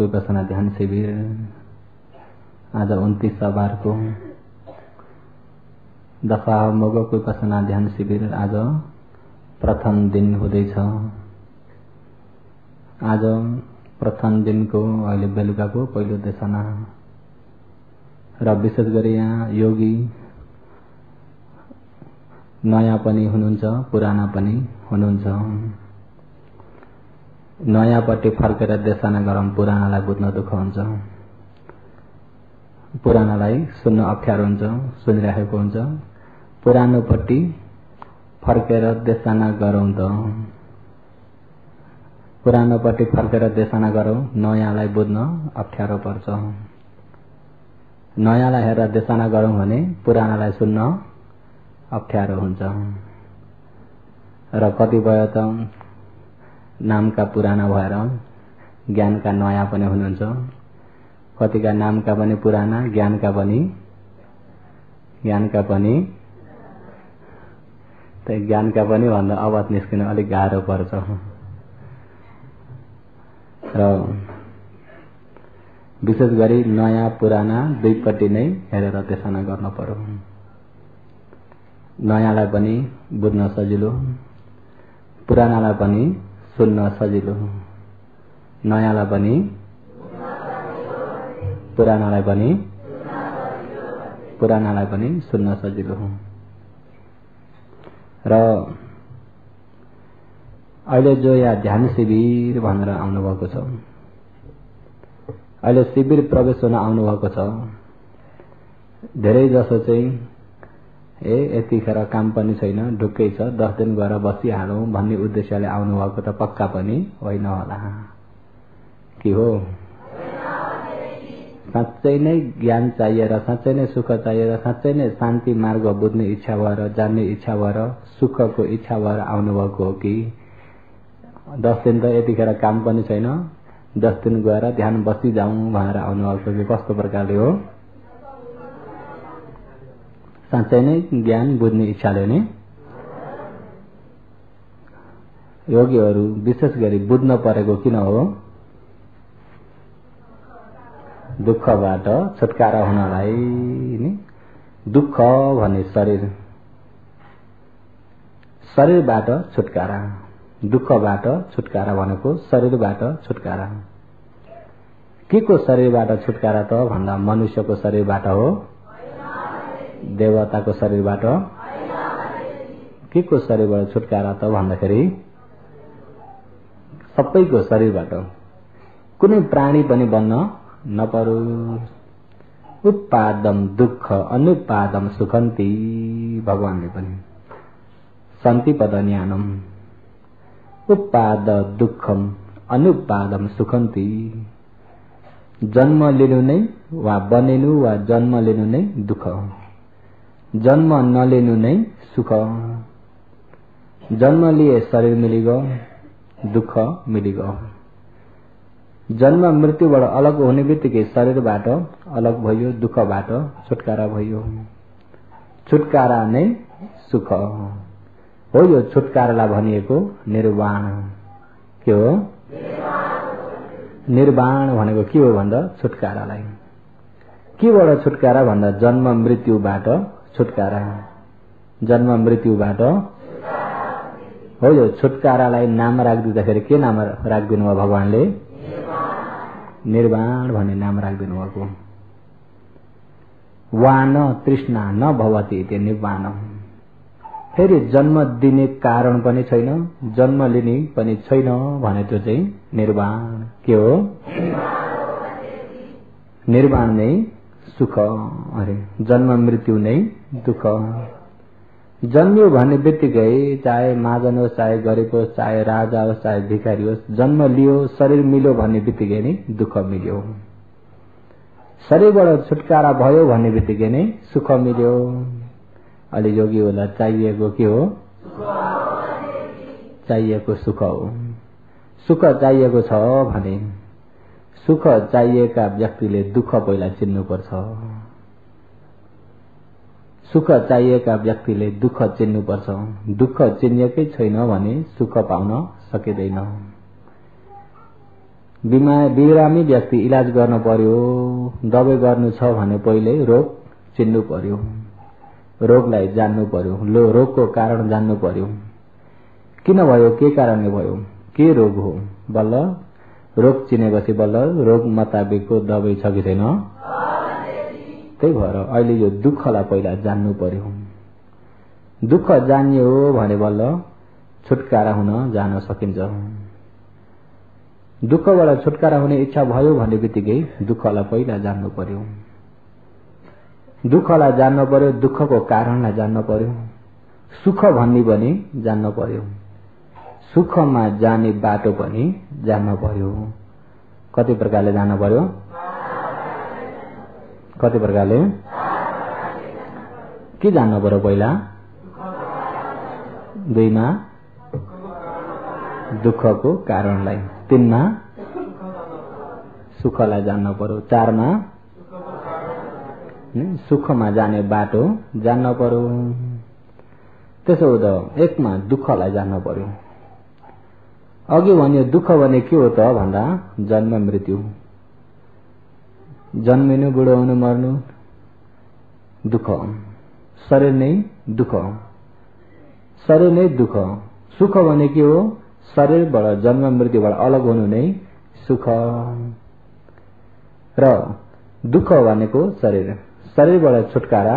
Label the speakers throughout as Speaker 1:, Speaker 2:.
Speaker 1: मगको विपसना ध्यान शिविर आज 29 बारको दफा मगको विपसना ध्यान शिविर आज प्रथम दिन हुँदैछ। आज प्रथम दिनको अहिले बेलुकाको पहिलो देशना र विशेष गरी यहाँ योगी नयाँ पनि हुनुहुन्छ, पुराना पनि हुनुहुन्छ। नयाँपट्टि फर्केर देशना गरौँ, पुरानालाई बुझ्न दुःख हुन्छ, पुरानालाई सुन्न अप्ठ्यारो हुन्छ, सुनिरहेको हुन्छ। पुरानोपट्टि फर्केर देशना गरौँ त, पुरानोपट्टि फर्केर देशना गरौँ, नयाँलाई बुझ्न अप्ठ्यारो पर्छ। नयाँलाई हेरेर देशना गरौँ भने पुरानालाई सुन्न अप्ठ्यारो हुन्छ। र कतिपय त नामका पुराना भएर ज्ञानका नयाँ पनि हुनुहुन्छ, कतिका नामका पनि पुराना, ज्ञानका पनि भन्दा आवाज निस्किन अलिक गाह्रो पर्छ। र विशेष गरी नयाँ पुराना दुईपट्टि नै हेरेर देशना गर्न पर्यो। नयाँलाई पनि बुझ्न सजिलो, पुरानालाई पनि सुन्न सजिलो। नयाँलाई पनि पुरानालाई पनि सुन्न सजिलो। र अहिले जो यहाँ ध्यान शिविर भनेर आउनुभएको छ, अहिले शिविर प्रवेश हुन आउनुभएको छ, धेरै जसो चाहिँ यतिखेर काम पनि छैन, ढुक्कै छ, 10 दिन गएर बसिहालौँ भन्ने उद्देश्यले आउनुभएको त पक्का पनि होइन होला। के हो? साँच्चै नै ज्ञान चाहिएर, साँच्चै नै सुख चाहिएर, साँच्चै नै शान्ति मार्ग बुझ्ने इच्छा भएर, जान्ने इच्छा भएर, सुखको इच्छा भएर आउनुभएको हो कि 10 दिन त यतिखेर काम पनि छैन, 10 दिन गएर ध्यान बसिजाउँ भनेर आउनुभएको कि कस्तो प्रकारले हो? साँच्चै नै ज्ञान बुझ्ने इच्छाले नै। योगीहरू विशेष गरी बुझ्न परेको किन हो? दुःखबाट छुटकारा हुनलाई नि। दुःख भन्ने शरीरबाट छुटकारा, दुःखबाट छुटकारा भनेको शरीरबाट छुटकारा। के को शरीरबाट छुटकारा त भन्दा मनुष्यको शरीरबाट हो, देवताको शरीरबाट। के को शरीरबाट छुटकारा त भन्दाखेरि सबैको शरीरबाट। कुनै प्राणी पनि बन्न नपरो। उत्पादम दुःख अनुत्पादम सुखन्ति, भगवानले पनि शान्ति पद ज्ञानम उत्पाद दुःखम अनुत्पादम सुखन्ति। जन्म लिनु नै वा बनिनु वा जन्म लिनु नै दुःख, जन्म नलिनु नै सुख। जन्म लिए शरीर मिलिगयो, दुःख मिलिगयो। जन्म मृत्युबाट अलग हुने बित्तिकै शरीरबाट अलग भयो, दुःखबाट छुटकारा भयो। छुटकारा नै सुख हो। यो छुटकारालाई भनिएको निर्वाण। के हो? निर्वाण भनेको के हो भन्दा छुटकारालाई। केबाट छुटकारा भन्दा जन्म मृत्युबाट छुटकारा। जन्म मृत्युबाट हो। यो छुटकारालाई नाम राखिदिँदाखेरि के नाम राखिदिनु भयो भगवानले? निर्वाण भन्ने नाम राखिदिनु भएको। वान तृष्णा न भवति इति निर्वाण। फेरि जन्म दिने कारण पनि छैन, जन्म लिने पनि छैन भने त्यो चाहिँ निर्वाण। के हो? निर्वाण नै सुख। अरे जन्म मृत्यु नै दुःख। जन्मियो भन्ने बित्तिकै चाहे महाजन होस्, चाहे गरिब होस्, चाहे राजा होस्, चाहे भिखारी होस्, जन्म लियो, शरीर मिल्यो भन्ने बित्तिकै नै दुःख मिल्यो। शरीरबाट छुटकारा भयो भन्ने बित्तिकै नै सुख मिल्यो। अहिले योगीहरूलाई चाहिएको के हो? चाहिएको सुख हो। सुख चाहिएको छ भने सुख चाहिएका व्यक्तिले दुःख पहिला चिन्नुपर्छ। सुख चाहिएका व्यक्तिले दुःख चिन्नुपर्छ। दुःख चिनिएकै छैन भने सुख पाउन सकिँदैन। बिरामी व्यक्ति इलाज गर्न पर्यो, दबाई गर्नु छ भने पहिले रोग चिन्नु पर्यो, रोगलाई जान्नु पर्यो, रोगको कारण जान्नु पर्यो, किन भयो, के कारणले भयो, के रोग हो, बल्ल रोग चिनेपछि बल्ल रोग मुताबिकको दबाई छ कि छैन। त्यही भएर अहिले यो दुःखलाई पहिला जान्नु पर्यो। दुःख जान्यो भने बल्ल छुटकारा हुन जान सकिन्छ। दुःखबाट छुटकारा हुने इच्छा भयो भन्ने बित्तिकै दुःखलाई पहिला जान्नु पर्यो। दुःखलाई जान्नु पर्यो, दुःखको कारणलाई जान्नु पर्यो, सुख भन्ने पनि जान्नु पर्यो, सुखमा जाने बाटो पनि जान्नु पर्यो। कति प्रकारले जान्नु पर्यो, कति प्रकारले के जान्नु पर्यो पहिला, 2 मा दुःखको कारणलाई, 3 मा सुखलाई जान्न पर्यो, 4 मा सुखमा जाने बाटो जान्न पर्यो। त्यसो हुँदा 1 मा दुःखलाई जान्न पर्यो। अघि भन्यो दुःख भने के हो त भन्दा जन्म मृत्यु, जन्मिनु, बुढो हुनु, मर्नु दुःख, शरीर नै दुःख, शरीर नै दुःख। सुख भने के हो, शरीरबाट जन्म मृत्युबाट अलग हुनु नै सुख। र दुःख भनेको शरीर, शरीरबाट छुटकारा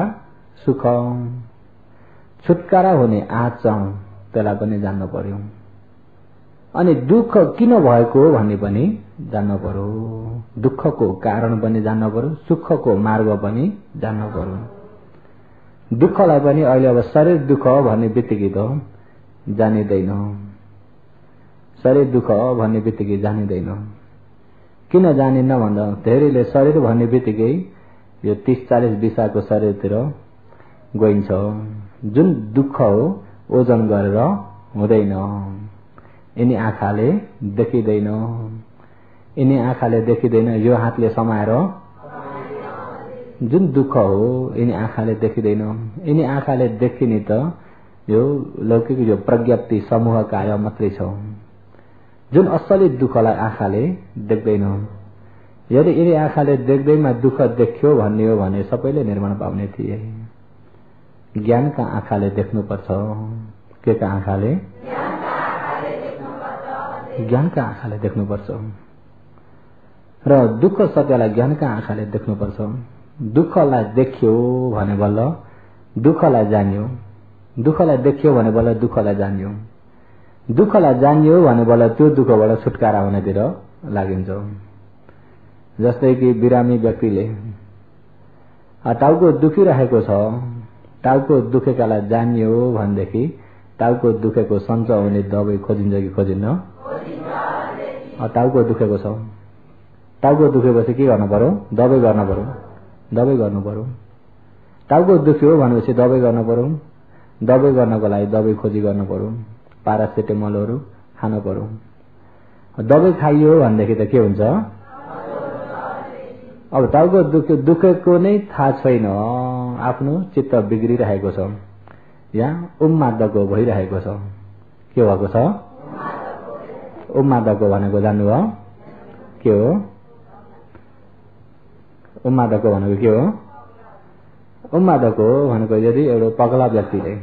Speaker 1: सुख। छुटकारा हुने आँच त्यसलाई पनि जान्न पर्यो। अनि दुःख किन भएको भन्ने पनि जान्न पर्यो, दुःखको कारण पनि जान्न पर्यो, सुखको मार्ग पनि जान्न पर्यो। दुःखलाई पनि अहिले अब शरीर दुःख भन्ने बित्तिकै त जानिँदैन, शरीर दुःख भन्ने बित्तिकै जानिँदैन। किन जानिन्न भन्दा धेरैले शरीर भन्ने बित्तिकै यो 30-40 विषयको शरीरतिर गइन्छ। जुन दुःख हो ओजन गरेर हुँदैन, यिनी आँखाले देखिँदैन, यिनी आँखाले देखिँदैन, यो हातले समाएर जुन दुःख हो यिनी आँखाले देखिँदैन। यिनी आँखाले देखिने त यो लौकिक यो प्रज्ञप्ति समूह कार्य मात्रै छ। जुन असली दुःखलाई आँखाले देख्दैन। यदि यिनी आँखाले देख्दैमा दुःख देख्यो भन्ने हो भने सबैले निर्माण पाउने थिए। ज्ञानका आँखाले देख्नुपर्छ। के का आँखाले? ज्ञानका आँखाले देख्नुपर्छ। र दुःख सत्यलाई ज्ञानका आँखाले देख्नुपर्छ। दुःखलाई देख्यो भने बल्ल दुःखलाई जान्यो, दुःखलाई देख्यो भने बल्ल दुःखलाई जान्यो, दुःखलाई जान्यो भने बल्ल त्यो दुःखबाट छुटकारा हुनेतिर लागिन्छ। जस्तै कि बिरामी व्यक्तिले टाउको दुखिरहेको छ, टाउको दुखेकालाई जान्यो भनेदेखि टाउको दुखेको सन्चो हुने दबाई खोजिन्छ कि खोजिन्न? टाउको दुखेको छ, टाउको दुखेपछि के गर्नु पर्यो? दबाई गर्नु पर्यो, दबाई गर्नु पर्यो। टाउको दुख्यो भनेपछि दबाई गर्नु पर्यो, दबाई गर्नको लागि दबाई खोजी गर्नु पर्यो, प्यारासिटामोलहरू खानु पर्यो। दबाई खाइयो भनेदेखि त के हुन्छ? अब टाउको दुखेको नै थाहा छैन, आफ्नो चित्त बिग्रिरहेको छ, यहाँ उन्मादको भइरहेको छ। के भएको छ? उन्मादको भनेको जान्नुभयो के हो? उन्मादको भनेको के हो? उन्मादको भनेको यदि एउटा पगला व्यक्तिले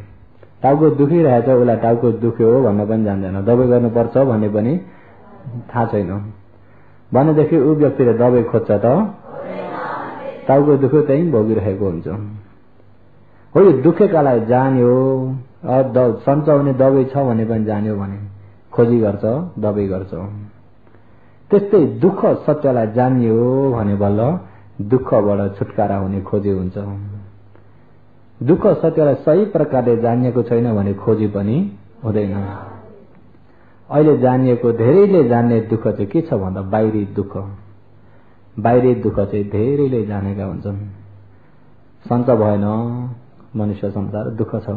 Speaker 1: टाउको दुखिरहेछ, उसलाई टाउको दुख्यो भन्न पनि जान्दैन, दबाई गर्नुपर्छ भन्ने पनि थाहा छैन भनेदेखि ऊ व्यक्तिले दबाई खोज्छ त टाउको दुख्यो त्यही भोगिरहेको हुन्छ। हो यो दुखेकालाई जान्यो, सन्चाउने दबाई छ भने पनि जान्यो भने खोजी गर्छ, दबाई गर्छ। त्यस्तै दुःख सत्यलाई जान्यो भने बल्ल दुःखबाट छुटकारा हुने खोजी हुन्छ। दुःख सत्यलाई सही प्रकारले जानिएको छैन भने खोजी पनि हुँदैन। अहिले जानिएको धेरैले जान्ने दुःख चाहिँ के छ भन्दा बाहिरी दुःख, बाहिरी दुःख चाहिँ धेरैले जानेका हुन्छन्। सन्च भएन मनुष्य संसार दुःख छ,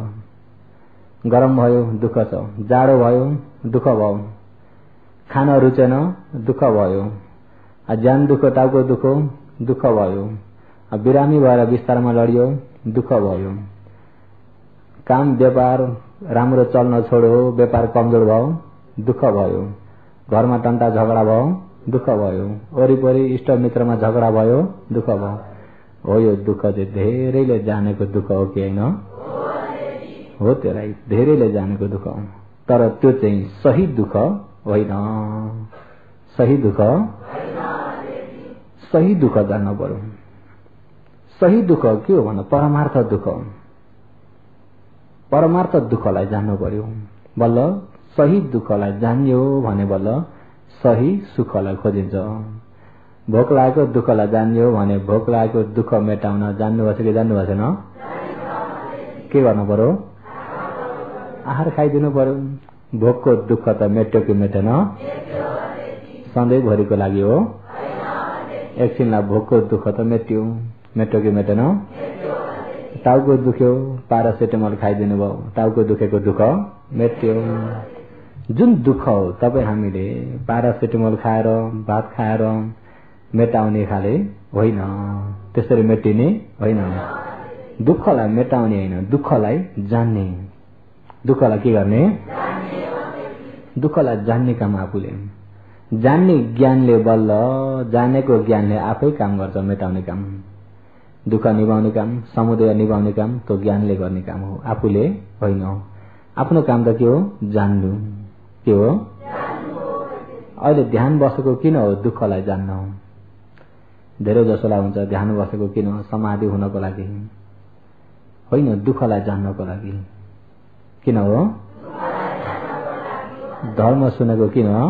Speaker 1: गरम भयो दुःख छ, जाडो भयो दुःख भयो, खान रुचेन दुःख भयो, ज्यान दुःख, टाउको दुःख दुःख भयो, बिरामी भएर बिस्तारमा लडियो दुःख भयो, काम व्यापार राम्रो चल्न छोड्यो, व्यापार कमजोर भयो दुःख भयो, घरमा टन्टा झगडा भयो दुःख भयो। वरिपरि इष्ट मित्रमा झगडा भयो, दुःख भयो। हो यो दुःख चाहिँ धेरैले जानेको दुःख हो कि होइन? हो, त्यसलाई धेरैले जानेको दुःख हो। तर त्यो चाहिँ सही दुःख होइन। सही दुःख, सही दुःख जान्न पर्यो। सही दुःख के हो भन्दा परमार्थ दुःख हो। परमार्थ दुःखलाई जान्नु पर्यो। बल्ल सही दुःखलाई जान्यो भने बल्ल सही सुखलाई खोजिन्छ। भोक लागेको दुःखलाई जान्यो भने भोक लागेको दुःख मेटाउन जान्नुभएछ कि जान्नुभएको छैन? के गर्नु पर्यो? आहार खाइदिनु पर्यो। भोकको दुःख त मेट्यो कि मेटेन? सधैँभरिको लागि हो। एकछिनलाई भोकको दुःख त मेट्यो कि मेटेन? टाउको दुख्यो, प्यारासिटामोल खाइदिनु भयो, टाउको दुखेको दुःख मेट्यो। जुन दुःख हो तपाईँ हामीले प्यारासिटामोल खाएर भात खाएर मेटाउने खाले होइन, त्यसरी मेटिने होइन। दुःखलाई मेटाउने होइन, दुःखलाई जान्ने। दुःखलाई के गर्ने? दुःखलाई जान्ने काम आफूले। जान्ने ज्ञानले बल्ल, जानेको ज्ञानले आफै काम गर्छ मेटाउने काम। दुःख निभाउने काम, समुदय निभाउने काम त्यो ज्ञानले गर्ने काम हो, आफूले होइन। आफ्नो काम त के हो? जान्नु। के हो? अहिले ध्यान बसेको किन हो? दुःखलाई जान्न। धेरै जसोलाई हुन्छ ध्यान बसेको किन हो? समाधि हुनको लागि होइन, दुःखलाई जान्नको लागि। किन हो? धर्म सुनेको किन हो?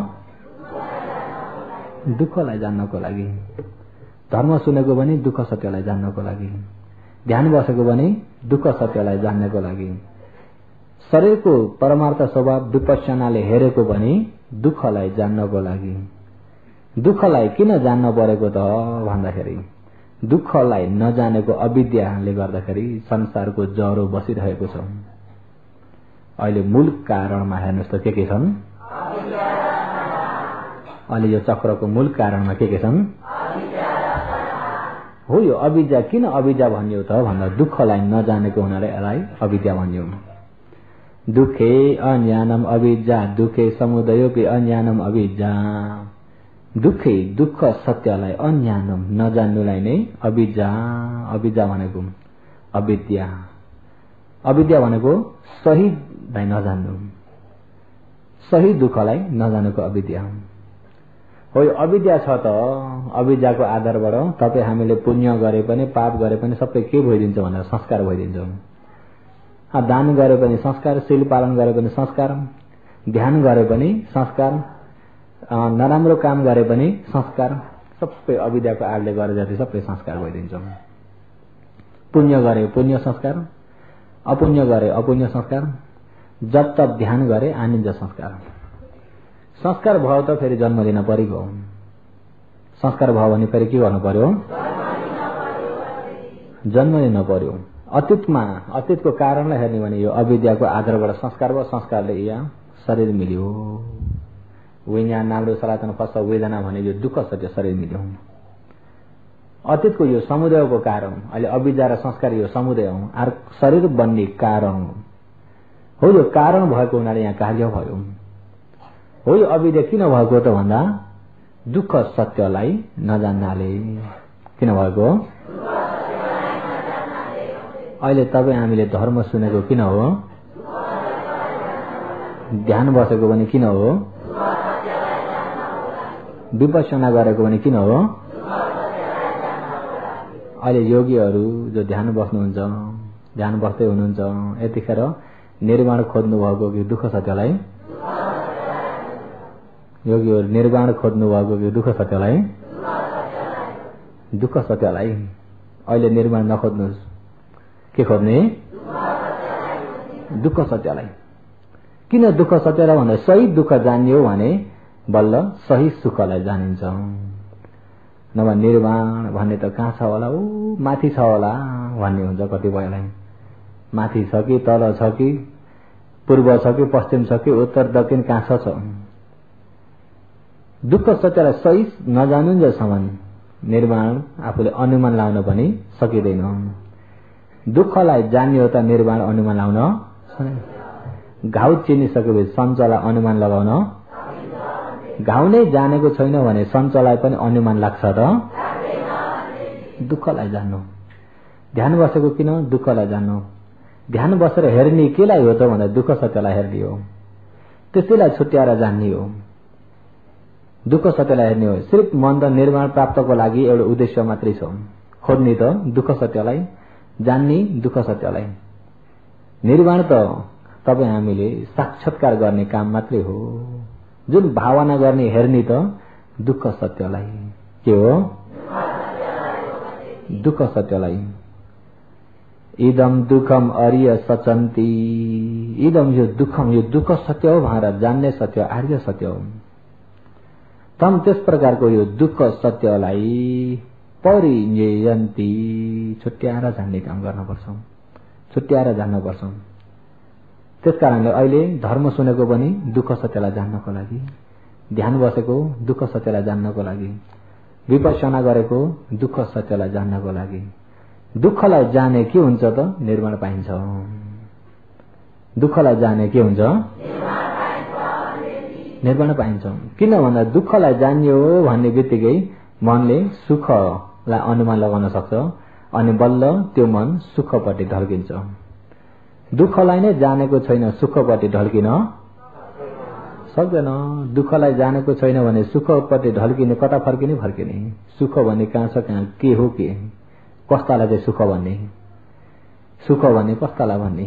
Speaker 1: दुःखलाई जान्नको लागि। धर्म सुनेको पनि दुःख सत्यलाई जान्नको लागि। ध्यान बसेको पनि दुःख सत्यलाई जान्नको लागि। शरीरको परमार्थ स्वभाव विपश्यनाले हेरेको पनि दुःखलाई जान्नको लागि। दुःखलाई किन जान्न परेको त भन्दाखेरि दुःखलाई नजानेको अविद्याले गर्दाखेरि संसारको ज्वरो बसिरहेको छ। अहिले मूल कारणमा हेर्नुहोस् त के छन्? अहिले यो चक्रको मूल कारणमा के छन्? हो, यो अविद्या। किन अविद्या भनियो त भन्दा दुःखलाई नजानेको हुनाले यसलाई अविद्या भनियो। दुःखे अज्ञानम अविद्या, दुःखे समुदयोपि अज्ञानम अविद्या। दुःखे दुःख सत्यलाई, अज्ञानम नजान्नुलाई नै अविद्या। अविद्या भनेको अविद्या। अविद्या भनेको सहीलाई नजान्नु, सही दुःखलाई नजानेको अविद्या हो। यो अविद्या छ त अविद्याको आधारबाट तपाईँ हामीले पुण्य गरे पनि पाप गरे पनि सबै के भइदिन्छ भनेर संस्कार भइदिन्छ। दान गरे पनि संस्कार, शील पालन गरे पनि संस्कार, ध्यान गरे पनि संस्कार, नराम्रो काम गरे पनि संस्कार, सबै अविद्याको आडले गरे जति सबै संस्कार भइदिन्छ। पुण्य गरे पुण्य संस्कार, अपुण्य गरे अपुण्य संस्कार, जप तप ध्यान गरे आनिन्छ संस्कार। संस्कार भयो त फेरि जन्म दिन परेको। संस्कार भयो भने फेरि के गर्नु पर्यो? जन्म दिन पर्यो। अतीतमा अतीतको कारणलाई हेर्ने भने यो अविद्याको आधारबाट संस्कार भयो, संस्कारले यहाँ शरीर मिल्यो। विज्ञान नाम्रो सनातन फस वेदना भने यो दुःख सत्य शरीर मिल्यो। अतीतको यो समुदयको कारण, अहिले अविद्या र संस्कार यो समुदय हो, शरीर बन्ने कारण हो। यो कारण भएको हुनाले यहाँ कार्य भयो। हो, यो अविद्या किन भएको त भन्दा दुःख सत्यलाई नजान्नाले। किन भएको? अहिले तपाईँ हामीले धर्म सुनेको किन हो? ध्यान बसेको पनि किन हो? विपश्यना गरेको पनि किन हो? अहिले योगीहरू जो ध्यान बस्नुहुन्छ, ध्यान बस्दै हुनुहुन्छ, यतिखेर निर्वाण खोज्नु भएको कि दुःख सत्यलाई? योगीहरू निर्वाण खोज्नु भएको कि दुःख सत्यलाई? दुःख सत्यलाई। अहिले निर्वाण नखोज्नुहोस्, के खोज्ने? दुःख सत्यलाई। किन दुःख सत्यलाई भन्दा सही दुःख जानियो भने बल्ल सही सुखलाई जानिन्छ। नभए निर्वाण भन्ने त कहाँ छ होला? ऊ माथि छ होला भन्ने हुन्छ कतिपयलाई। माथि छ कि तल छ कि पूर्व छ कि पश्चिम छ कि उत्तर दक्षिण कहाँ छ? दुःख सत्यलाई सही नजानुन्जेलसम्म निर्वाण आफूले अनुमान लाउन पनि सकिँदैन। दुःखलाई जानियो त निर्वाण अनुमान लाउन, घाउ चिनिसकेपछि सञ्चलाई अनुमान लगाउन घाउ नै जानेको छैन भने सञ्चलाई पनि अनुमान लाग्छ र दुःखलाई जान्नु। ध्यान बसेको किन? दुःखलाई जान्नु। ध्यान बसेर हेर्ने केलाई हो त भन्दा दुःख सत्यलाई हेर्ने हो, त्यसैलाई छुट्याएर जान्ने हो। दुःख सत्यलाई हेर्ने हो। सिर्फ मन र निर्माण प्राप्तको लागि एउटा उद्देश्य मात्रै छ, खोज्ने त दुःख सत्यलाई, जान्ने दुःख सत्यलाई। निर्माण त तपाईँ हामीले साक्षात्कार गर्ने काम मात्रै हो। जुन भावना गर्ने हेर्ने त दुःख सत्यलाई के हो? दुःख सत्यलाई। इदम दुःखम अर्य सचन्ती, इदम यो दुःखम, यो दुःख सत्य हो भनेर जान्ने सत्य आर्य सत्य हो। तम त्यस प्रकारको यो दुःख सत्यलाई परिञ्जयन्ती, छुट्याएर जान्ने काम गर्नुपर्छ, छुट्याएर जान्नुपर्छ। त्यसकारणले अहिले धर्म सुनेको पनि दुःख सत्यलाई जान्नको लागि, ध्यान बसेको दुःख सत्यलाई जान्नको लागि, विपश्यना गरेको दुःख सत्यलाई जान्नको लागि। दुःखलाई जाने के हुन्छ त? निर्माण पाइन्छ। दुःखलाई जाने के हुन्छ? निर्माण पाइन्छ। किन भन्दा दुःखलाई जान्यो भन्ने बित्तिकै मनले सुखलाई अनुमान लगाउन सक्छ अनि बल्ल त्यो मन सुखपट्टि ढल्किन्छ। दुःखलाई नै जानेको छैन, सुखपट्टि ढल्किन सक्दैन। दुःखलाई जानेको छैन भने सुखपट्टि ढल्किने, कता फर्किने? फर्किने। सुख भन्ने कहाँ छ, कहाँ के हो, के कस्तालाई चाहिँ सुख भन्ने, सुख भन्ने कस्तालाई भन्ने।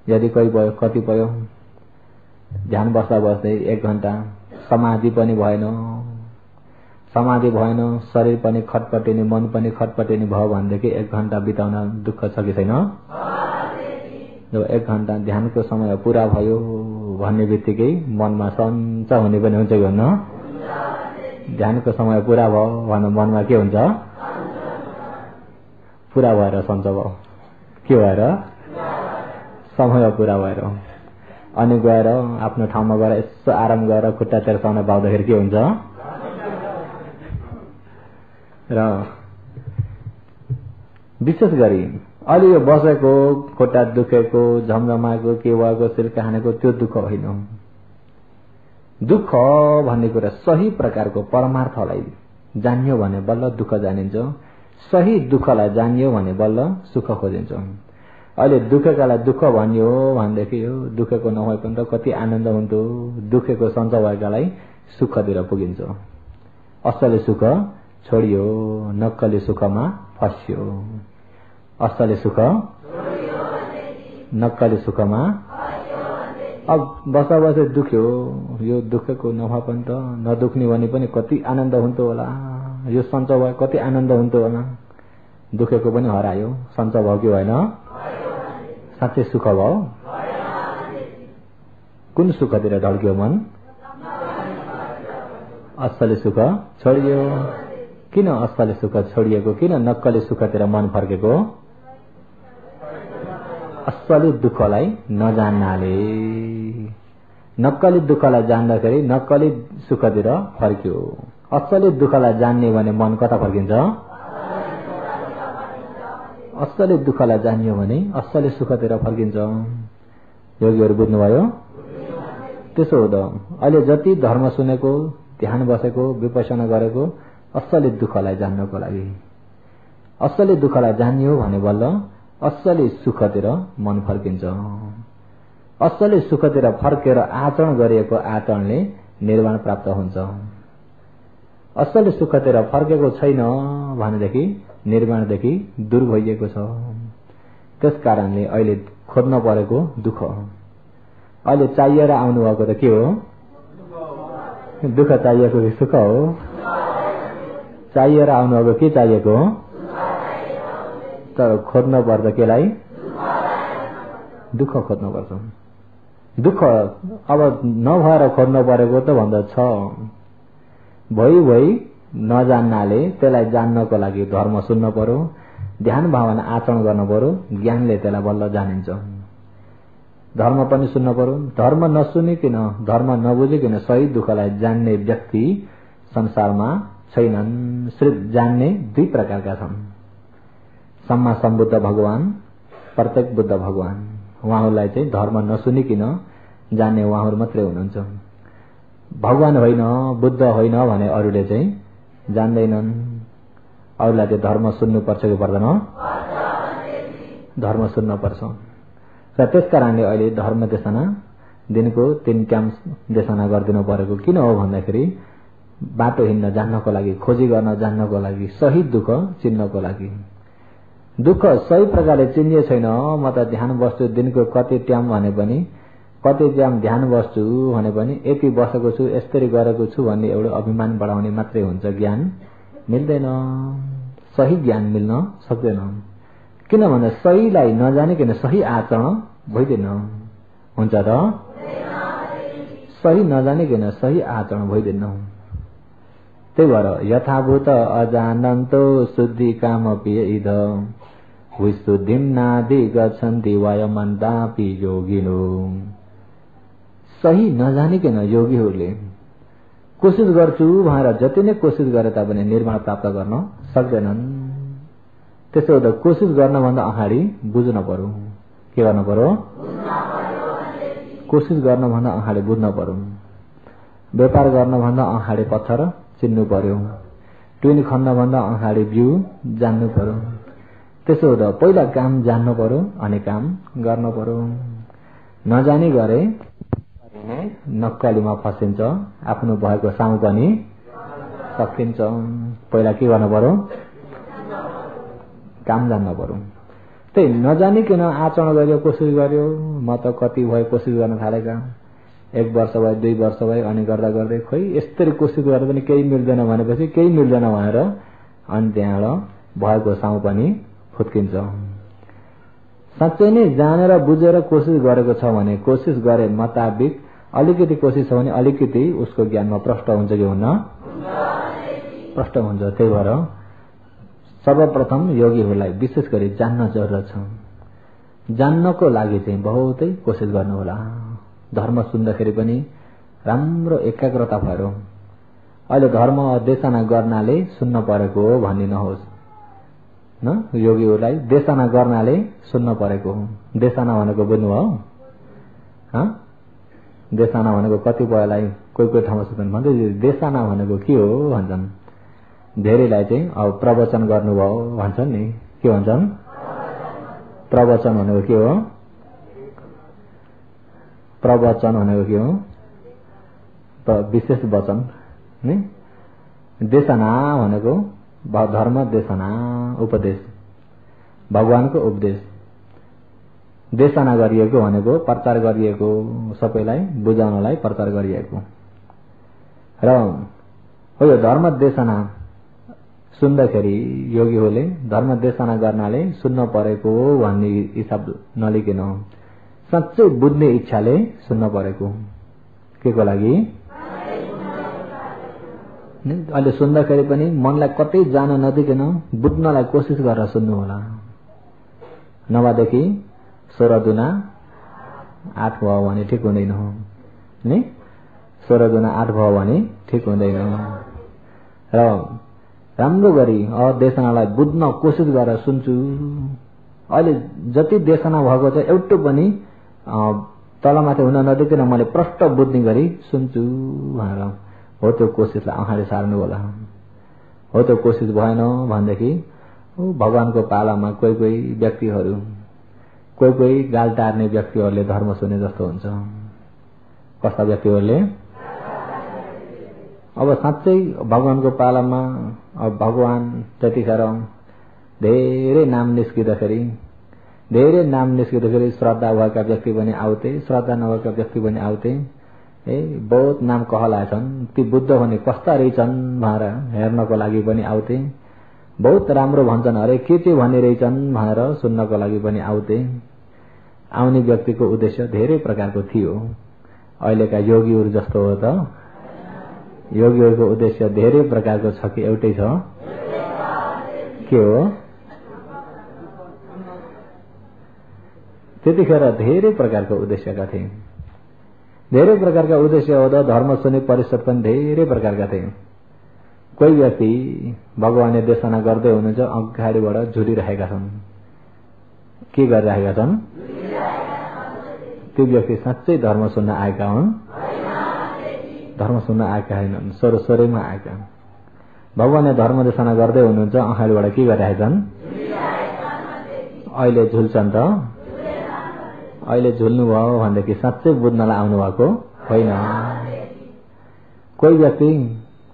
Speaker 1: यदि कोही भयो, कतिपय ध्यान बस्दा बस्दै 1 घण्टा समाधि पनि भएन, समाधि भएन, शरीर पनि खटपटिने, मन पनि खटपटिने भयो भनेदेखि 1 घण्टा बिताउन दुःख छ कि छैन? जब 1 घण्टा ध्यानको समय पूरा भयो भन्ने बित्तिकै मनमा सञ्च हुने पनि हुन्छ कि हुन्न? ध्यानको समय पूरा भयो भन्दा मनमा के हुन्छ? पूरा भएर सञ्च भयो। के भएर? समय पूरा भएर। अनि गएर आफ्नो ठाउँमा गएर यसो आराम गरेर खुट्टा तेर्साउन पाउँदाखेरि के हुन्छ? र विशेष गरी अहिले यो बसेको, खुट्टा दुखेको, झमझमाएको, के भएको, सिल्का हानेको त्यो दुःख होइन। दुःख भन्ने कुरा सही प्रकारको परमार्थलाई जान्यो भने बल्ल दुःख जानिन्छ। सही दुःखलाई जान्यो भने बल्ल सुख खोजिन्छ। अहिले दुखेकालाई दुःख भन्यो भनेदेखि यो दुखेको नभए पनि त कति आनन्द हुन्थ्यो। दुखेको सञ्च भएकालाई सुखतिर पुगिन्छ। असली सुख छोडियो, नक्कली सुखमा फस्यो। असली सुख नक्कली सुखमा। अब बसा बसे दुख्यो, यो दुखेको नभए पनि त नदुख्ने भने पनि कति आनन्द हुन्थ्यो होला, यो सञ्च भयो कति आनन्द हुन्थ्यो होला। दुखेको पनि हरायो, सञ्च भयो कि भएन? साँच्चै सुख भयो। कुन सुखतिर ढल्क्यो मन? असली सुख छोडियो। किन असली सुख छोडिएको? किन नक्कली सुखतिर मन फर्केको? असली दुःखलाई नजान्नाले। नक्कली दुःखलाई जान्दाखेरि नक्कली सुखतिर फर्क्यो। असली दुःखलाई जान्ने भने मन कता फर्किन्छ? असली दुःखलाई जान्यो भने असली सुखतिर फर्किन्छ। योगीहरू बुझ्नुभयो? त्यसो हुँदा अहिले जति धर्म सुनेको, ध्यान बसेको, विपश्यना गरेको असली दुःखलाई जान्नको लागि। असली दुःखलाई जान्यो भने बल्ल असली सुखतिर मन फर्किन्छ। असली सुखतिर फर्केर आचरण गरिएको आचरणले निर्वाण प्राप्त हुन्छ। असली सुखतिर फर्केको छैन भनेदेखि निर्वाणदेखि दूर भइएको छ। त्यसकारणले अहिले खोज्न परेको दुःख। अहिले चाहिएर आउनु भएको त के हो? दुःख चाहिएको कि सुख हो? चाहिएर आउनु भएको के चाहिएको? तर खोज्न पर्छ केलाई? दुःख खोज्नु पर्छ। दुःख अब नभएर खोज्न परेको त भन्दा छ। भई नजान्नाले त्यसलाई जान्नको लागि धर्म सुन्न पर्यो, ध्यान भावना आचरण गर्नु पर्यो, ज्ञानले त्यसलाई बल्ल जानिन्छ। धर्म पनि सुन्न पर्यो। धर्म नसुनिकन, धर्म नबुझिकन सही दुःखलाई जान्ने व्यक्ति संसारमा छैनन्। सिर्फ जान्ने 2 प्रकारका छन्। सम्मा सम्बुद्ध भगवान, प्रत्येक बुद्ध भगवान। उहाँहरूलाई चाहिँ धर्म नसुनिकन जान्ने उहाँहरू मात्रै हुनुहुन्छ। भगवान होइन बुद्ध होइन भने अरूले चाहिँ जान्दैनन्। अरूलाई त्यो धर्म सुन्नुपर्छ कि पर्दैन? धर्म सुन्नुपर्छ। र त्यसकारणले अहिले धर्म देशना दिनको 3 टाइम देशना गरिदिनु परेको किन हो भन्दाखेरि बाटो हिँड्न जान्नको लागि, खोजी गर्न जान्नको लागि, सही दुःख चिन्नको लागि। दुःख सही प्रकारले चिनिए छैन, म त ध्यान बस्छु दिनको कति टाइम भने पनि, कति टाइम ध्यान बस्छु भने पनि यति बसेको छु, यसरी गरेको छु भन्ने एउटा अभिमान बढाउने मात्रै हुन्छ, ज्ञान मिल्दैन, सही ज्ञान मिल्न सक्दैन। किन भन्दा सहीलाई नजानिकन सही आचरण भइदैन, हुन्छ त? सही नजानिकन सही आचरण भइदैन। त्यही भएर यथाभूत अजानन्तो शुद्धि कामपि इद विशुद्धिं नादि गच्छन्ति वयमन्तापि योगिनो। सही नजानिकन योगीहरूले कोशिश गर्छु भनेर जति नै कोशिश गरे तापनि निर्माण प्राप्त गर्न सक्दैनन्। त्यसो हुँदा कोशिश गर्नभन्दा अगाडि बुझ्न पर्यो। के गर्नु पर्यो? कोशिश गर्नभन्दा अगाडि बुझ्न पर्यो। व्यापार गर्नभन्दा अगाडि पत्थर चिन्नु पर्यो। ट्विन खन्नभन्दा अगाडि बिउ जान्नु पर्यो। त्यसो हुँदा पहिला काम जान्नु पर्यो अनि काम गर्न पर्यो। नजानी गरे नक्कलीमा फसिन्छ, आफ्नो भएको सामु पनि सकिन्छ। पहिला के गर्नु पर्यो? काम जान्न पर्यो। त्यही नजानिकन आचरण गर्यो, कोशिश गर्यो, म त कति भयो कोशिश गर्न थालेका, 1 वर्ष भयो 2 वर्ष भयो, अनि गर्दा गर्दै खोइ यस्तरी कोशिश गरेर पनि केही मिल्दैन भनेपछि केही मिल्दैन भनेर अनि त्यहाँबाट भएको सामु पनि फुत्किन्छ। साँच्चै नै जानेर बुझेर कोशिश गरेको छ भने, कोशिश गरे मुताबिक अलिकति कोशिश हो भने अलिकति उसको ज्ञानमा प्रष्ट हुन्छ कि हुन्न? प्रष्ट हुन्छ। त्यही भएर सर्वप्रथम योगीहरूलाई विशेष गरी जान्न जरुरत छ। जान्नको लागि चाहिँ बहुतै कोशिश गर्नु होला। धर्म सुन्दाखेरि पनि राम्रो एकाग्रता भएर अहिले धर्म देशना गर्नाले सुन्न परेको हो भन्ने नहोस् न। योगीहरूलाई देशना गर्नाले सुन्न परेको हो। देशना भनेको बुझ्नुभयो? देशना भनेको कतिपयलाई कोही ठाउँमा सुन्नु भन्छ देशना भनेको के हो भन्छन्। धेरैलाई चाहिँ अब प्रवचन गर्नुभयो भन्छन् नि। के भन्छन्? प्रवचन भनेको के हो? प्रवचन भनेको के हो? विशेष वचन नि। देशना भनेको धर्म देशना, उपदेश, भगवानको उपदेश। देशना गरिएको भनेको प्रचार गरिएको, सबैलाई बुझाउनलाई प्रचार गरिएको र हो। यो धर्म देशना सुन्दाखेरि योगीहरूले धर्म देशना गर्नाले सुन्न परेको भन्ने हिसाब नलिकन साँच्चै बुझ्ने इच्छाले सुन्न परेको। के को लागि? अहिले सुन्दाखेरि पनि मनलाई कतै जान नदिकन बुझ्नलाई कोशिश गरेर सुन्नु होला। नभएदेखि 16 दुना 8 भयो भने ठिक हुँदैन नि। 16 दुना 8 भयो भने ठिक हुँदैन। र राम्रो गरी देशनालाई बुझ्न कोशिश गरेर सुन्छु। अहिले जति देशना भएको छ एउटा पनि तलमाथि हुन नदिकन मैले प्रष्ट बुझ्ने गरी सुन्छु भनेर हो त्यो कोशिशलाई अगाडि सार्नु होला। हो त्यो कोशिश भएन भनेदेखि भगवानको पालामा कोही कोही व्यक्तिहरू, कोही कोही गाल टार्ने व्यक्तिहरूले धर्म सुने जस्तो हुन्छ। कस्ता व्यक्तिहरूले? अब साँच्चै भगवानको पालामा अब भगवान त्यतिखेर धेरै नाम निस्किँदाखेरि श्रद्धा भएका व्यक्ति पनि आउँथे, श्रद्धा नभएका व्यक्ति पनि आउँथे। बहुत नाम कहलाएछन्, ती बुद्ध भने कस्ता रहेछन् भनेर हेर्नको लागि पनि आउँथे। बहुत राम्रो भन्छन् अरे के चाहिँ भनिरहेछन् भनेर सुन्नको लागि पनि आउँथे। आउने व्यक्तिको उद्देश्य धेरै प्रकारको थियो। अहिलेका योगीहरू जस्तो हो त? योगीहरूको उद्देश्य धेरै प्रकारको छ कि एउटै छ? के हो? त्यतिखेर धेरै प्रकारको उद्देश्यका थिए। धेरै प्रकारका उद्देश्य हुँदा धर्म सुन्ने परिषद पनि धेरै प्रकारका थिए। कोही व्यक्ति भगवानले देशना गर्दै हुनुहुन्छ, अगाडिबाट झुलिरहेका छन्। के गरिरहेका छन्? त्यो व्यक्ति साँच्चै धर्म सुन्न आएका हुन्? धर्म सुन्न आएका होइनन्, स्वरैमा आएका। भगवानले धर्म देशना गर्दै हुनुहुन्छ, अँखालीबाट के गरिरहेछन्? अहिले झुल्छन् त? अहिले झुल्नुभयो भनेदेखि साँच्चै बुझ्नलाई आउनुभएको होइन। कोही व्यक्ति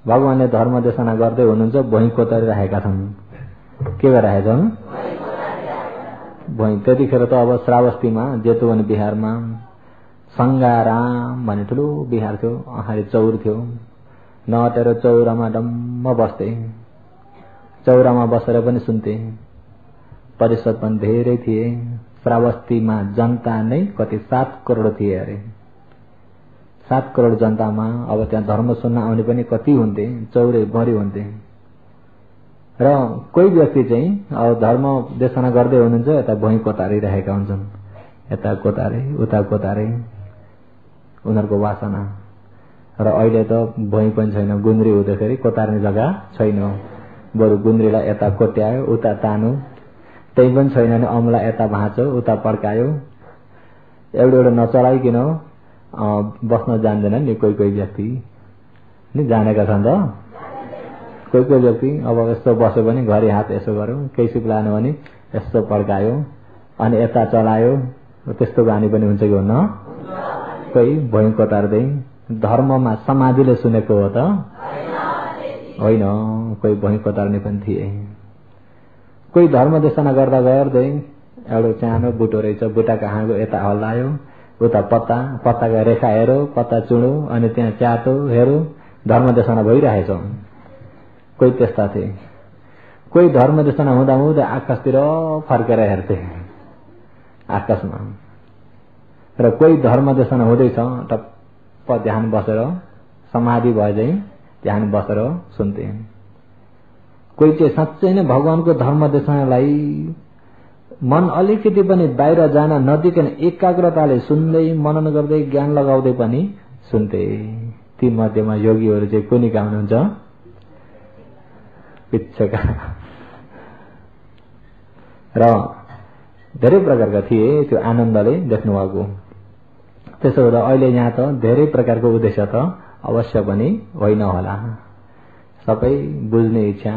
Speaker 1: भगवानले धर्म देशना गर्दै हुनुहुन्छ, भुइँ कोतरिरहेका छन्। के गरिरहेछन्? भुइँ। त्यतिखेर त अब श्रावस्तीमा जेतुवन बिहारमा सङ्गाराम भन्ने ठुलो बिहार थियो, अँखाली चौर थियो। नअटेर चौरामा डम्म बस्थे, चौरामा बसेर पनि सुन्थे। परिषद पनि धेरै थिए। श्रावस्तीमा जनता नै कति 7 करोड थिए अरे। 7 करोड जनतामा अब त्यहाँ धर्म सुन्न आउने पनि कति हुन्थे, चौरे भरि हुन्थे। र कोही व्यक्ति चाहिँ अब धर्म देशना गर्दै हुनुहुन्छ, यता भुइँ कोतारिरहेका हुन्छन्, यता कोतारे उता कोतारे, उनीहरूको वासना। र अहिले त भुइँ पनि छैन, गुन्द्री हुँदाखेरि कोतार्ने जग्गा छैन। बरु गुन्द्रीलाई यता कोट्यायो, उता तानु, त्यही पनि छैन भने अमला यता भाँच्यो, उता पड्कायो। एउटा नचलाइकन बस्न जान्दैन नि कोही कोही व्यक्ति नि, जानेका छन् त। कोही कोही व्यक्ति अब यस्तो बस्यो भने घरि हात यसो गर्यो, केही सिप लानु भने यस्तो पड्कायो, अनि यता चलायो। त्यस्तो बानी पनि हुन्छ कि हुन्न? कोही भुइँ कोतार्दै। धर्ममा समाधिले सुनेको हो त होइन, कोही भुइँ कोतार्ने पनि थिए। कोही धर्म देशना गर्दा गर्दै एउटा सानो बुटो रहेछ, बुटाको हाँगो यता हल्लायो, उता पत्ताका रेखा हेरो, पत्ता चुडो, अनि त्यहाँ च्यातो हेरो, धर्म देशना भइरहेछ। कोही त्यस्ता थिए। कोही धर्म देशना हुँदा हुँदै आकाशतिर फर्केर हेर्थे, आकाशमा। र कोही धर्म देशना हुँदैछ, टप्प ध्यान बसेर समाधि भए चाहिँ ध्यान बसेर सुन्थे। कोही चाहिँ साँच्चै नै भगवानको धर्म देशनालाई मन अलिकति पनि बाहिर जान नदिकन एकाग्रताले सुन्दै मनन गर्दै ज्ञान लगाउँदै पनि सुन्थे। ती मध्येमा योगीहरू चाहिँ कुनीका हुनुहुन्छ? पिच्छका। र धेरै प्रकारका थिए, त्यो आनन्दले देख्नुभएको। त्यसो हुँदा अहिले यहाँ त धेरै प्रकारको उद्देश्य त अवश्य पनि होइन होला। सबै बुझ्ने इच्छा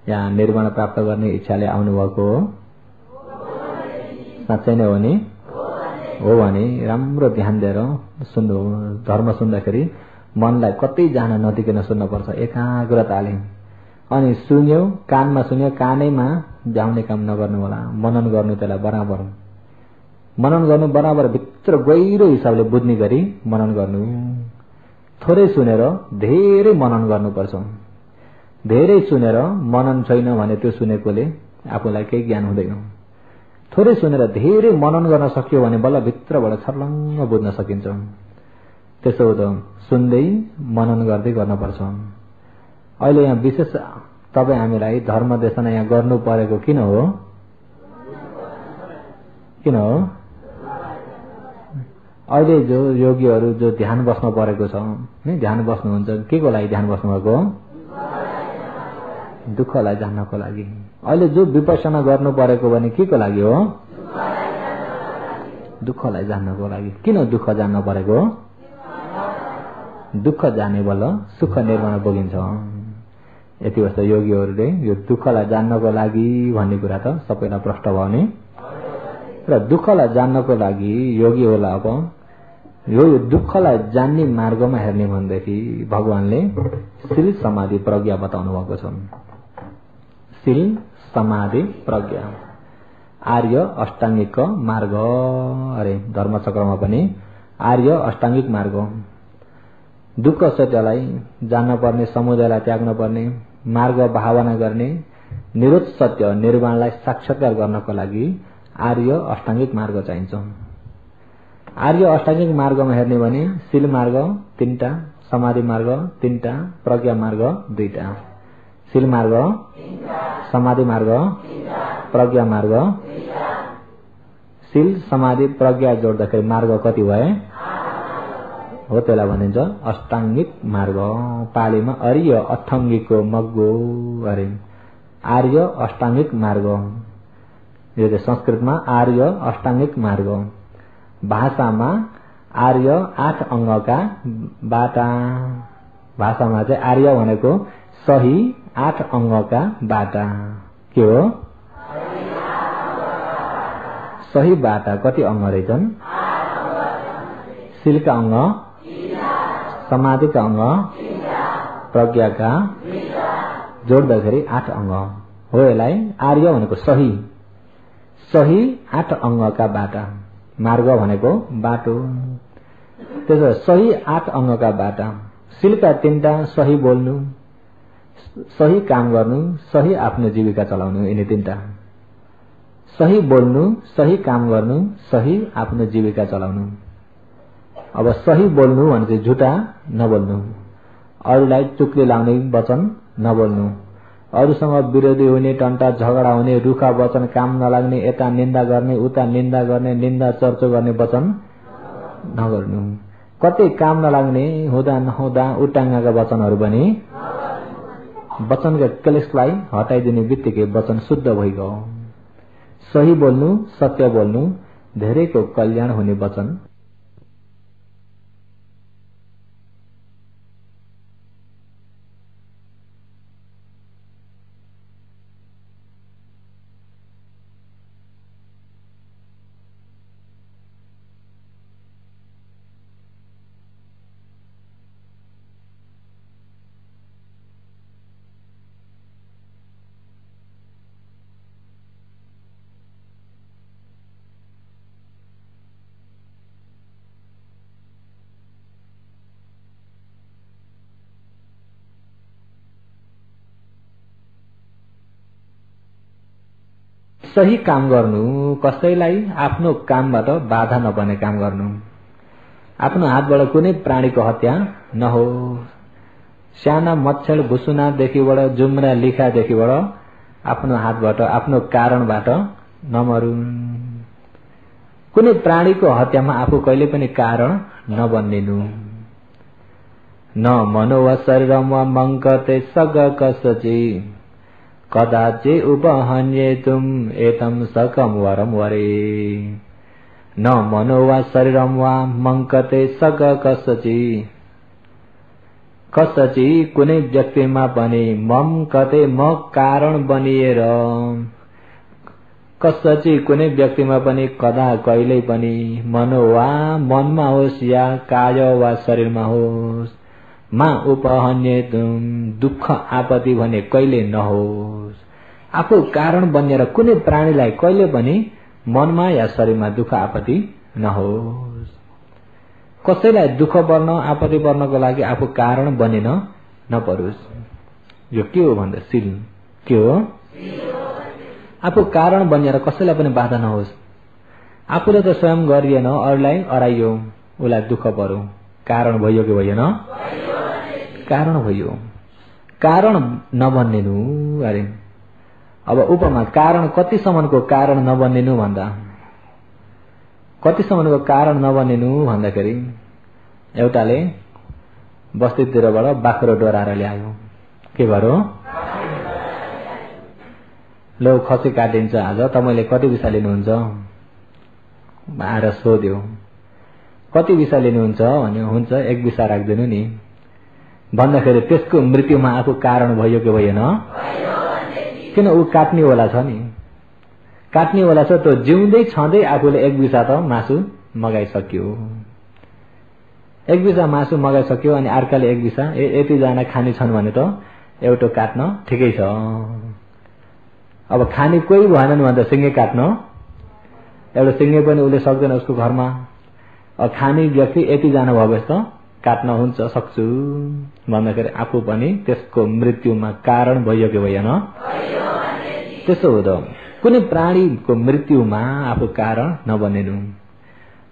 Speaker 1: या निर्माण प्राप्त गर्ने इच्छाले आउनुभएको हो। साँच्चै नै हो नि? हो भने राम्रो ध्यान दिएर सुन्नु। धर्म सुन्दाखेरि मनलाई कतै जान नदिकन सुन्नुपर्छ, एकाग्रताले। अनि सुन्यो, कानमा सुन्यो, कानैमा जाउने काम नगर्नु होला। मनन गर्नु त्यसलाई बराबर, मनन गर्नु बराबर, भित्र गहिरो हिसाबले बुझ्ने गरी मनन गर्नु। थोरै सुनेर धेरै मनन गर्नुपर्छ। धेरै सुनेर मनन छैन भने त्यो सुनेकोले आफूलाई केही ज्ञान हुँदैन। थोरै सुनेर धेरै मनन गर्न सक्यो भने बल्ल भित्रबाट छर्लङ्ग बुझ्न सकिन्छ। त्यसो हुँदा सुन्दै मनन गर्दै गर्नुपर्छ। अहिले यहाँ विशेष तपाईँ हामीलाई धर्म देशना यहाँ गर्नु परेको किन हो? किन हो? अहिले जो योगीहरू जो ध्यान बस्नु परेको छ नि, ध्यान बस्नुहुन्छ, के को लागि ध्यान बस्नुभएको? दुःखलाई जान्नको लागि। अहिले जो विपස්සना गर्नु परेको भने के को लागि हो? दुःखलाई जान्नको लागि। किन दुःख जान्न परेको? दुःख जाने बल्ल सुख निर्माण बोकिन्छ। यति वर्ष योगीहरूले यो दुःखलाई जान्नको लागि भन्ने कुरा त सबैलाई प्रष्ट भयो नि। र दुःखलाई जान्नको लागि योगीहरूलाई अब यो दुःखलाई जान्ने मार्गमा हेर्ने भनेदेखि भगवानले शील समाधि प्रज्ञा बताउनु भएको छ। शील समाधि प्रज्ञा आर्य अष्टाङ्गिक मार्ग अरे धर्मचक्रमा पनि आर्य अष्टाङ्गिक मार्ग। दुःख सत्यलाई जान्न पर्ने, समुदायलाई त्याग्न पर्ने, मार्ग भावना गर्ने, निरोध सत्य निर्वाणलाई साक्षात्कार गर्नको लागि आर्य अष्टाङ्गिक मार्ग चाहिन्छ। आर्य अष्टाङ्गिक मार्गमा हेर्ने भने शील मार्ग 3टा, समाधि मार्ग 3टा, प्रज्ञा मार्ग 2टा। शील मार्ग, समाधि मार्ग, प्रज्ञा मार्ग। शील समाधि प्रज्ञा जोड्दाखेरि मार्ग कति भए हो? त्यसलाई भनिन्छ अष्टाङ्गिक मार्ग। पालीमा आर्य अष्टाङ्गिको मग्गो अरे आर्य अष्टाङ्गिक मार्ग। यो संस्कृतमा आर्य अष्टाङ्गिक मार्ग, भाषामा आर्य 8 अंगका बाटा। भाषामा चाहिँ आर्य भनेको सही 8 अंगका बाटा के हो? सही बाटा कति अंग रहेछन्? शीलका अंग, समाधिका अंग, प्रज्ञाका जोड्दाखेरि 8 अंग हो। यसलाई आर्य भनेको सही 8 अंगका बाटा। मार्ग भनेको बाटो। त्यसो सही 8 अंगका बाटा। शीलका 3टा सही बोल्नु, सही काम गर्नु, सही आफ्नो जीविका चलाउनु। यिनी 3टा सही बोल्नु, सही काम गर्नु, सही आफ्नो जीविका चलाउनु। अब सही बोल्नु भने चाहिँ झुटा नबोल्नु, अरूलाई चुक्ली लाउने वचन नबोल्नु, अरूसँग विरोधी हुने, टन्टा झगडा हुने, रुखा वचन, काम नलाग्ने, यता निन्दा गर्ने, उता निन्दा गर्ने, निन्दा चर्चो गर्ने वचन नगर्नु। कतै काम नलाग्ने, हुँदा नहुँदा उटाङ्गाका वचनहरू पनि वचनका क्लेशलाई हटाइदिने बित्तिकै वचन शुद्ध भइगयो। सही बोल्नु, सत्य बोल्नु, धेरैको कल्याण हुने वचन। सही काम गर्नु, कसैलाई आफ्नो कामबाट बाधा नपर्ने काम गर्नु। आफ्नो हातबाट कुनै प्राणीको हत्या नहोस्। साना मच्छर भुसुनादेखिबाट जुम्रा लिखादेखिबाट आफ्नो हातबाट, आफ्नो कारणबाट नमरुन्। कुनै प्राणीको हत्यामा आफू कहिले पनि कारण नबन्दिनु। न मनो वा शरीरम वा मङ्कते सग कसचि कदाचे उपहन्येतुम एतम सकम वरम वरे। न मनो वा शरीरम वा मङ्कते सग कसचि कुनै व्यक्तिमा पनि मम कते म कारण बनिएर, कसचि कुनै व्यक्तिमा पनि कदा कहिल्यै पनि मनो वा मनमा होस् या काय वा शरीरमा होस्, मा उपहन्येतुम दुःख आपत्ति भने कहिले नहोस्। आफू कारण बनेर कुनै प्राणीलाई कहिले पनि मनमा या शरीरमा दुःख आपत्ति नहोस्। कसैलाई दुःख पर्न, आपत्ति पर्नको लागि आफू कारण बनेन नपरोस्। यो के हो भन्दा शील के हो? आफू कारण बनेर कसैलाई पनि बाधा नहोस्। आफूले त स्वयं गरिएन, अरूलाई अराइयो, उसलाई दुःख पर्यो, कारण भयो कि भएन? कारण भयो। कारण नबनिनु अरे। अब उपमा कारण कतिसम्मको कारण नबनिनु भन्दा, कतिसम्मको कारण नबनिनु भन्दाखेरि एउटाले बस्तीतिरबाट बाख्रो डोराएर ल्यायो। के गर्यो? लो खसी काटिन्छ आज, तपाईले कति पैसा लिनुहुन्छ? आएर सोध्यो। कति पैसा लिनुहुन्छ भन्यो। हुन्छ 1 पैसा राख्दिनु नि भन्दाखेरि त्यसको मृत्युमा आफू कारण भयो कि भएन? किन ऊ काट्नेवाला छ नि, काट्नेवाला छ। त्यो जिउँदै छँदै आफूले 1 पैसा त मासु मगाइसक्यो। 1 पैसा मासु मगाइसक्यो अनि अर्काले 1 पैसा यतिजना खाने छन् भने त एउटा काट्न ठिकै छ। अब खाने कोही भएनन् भने त सिङ्गे काट्न, एउटा सिङ्गे पनि उसले सक्दैन उसको घरमा। अब खाने व्यक्ति यतिजना भएपछि त काट्न हुन्छ, सक्छु भन्दाखेरि आफू पनि त्यसको मृत्युमा कारण भयो कि भएन? त्यसो हुँदा कुनै प्राणीको मृत्युमा आफू कारण नबनिनु।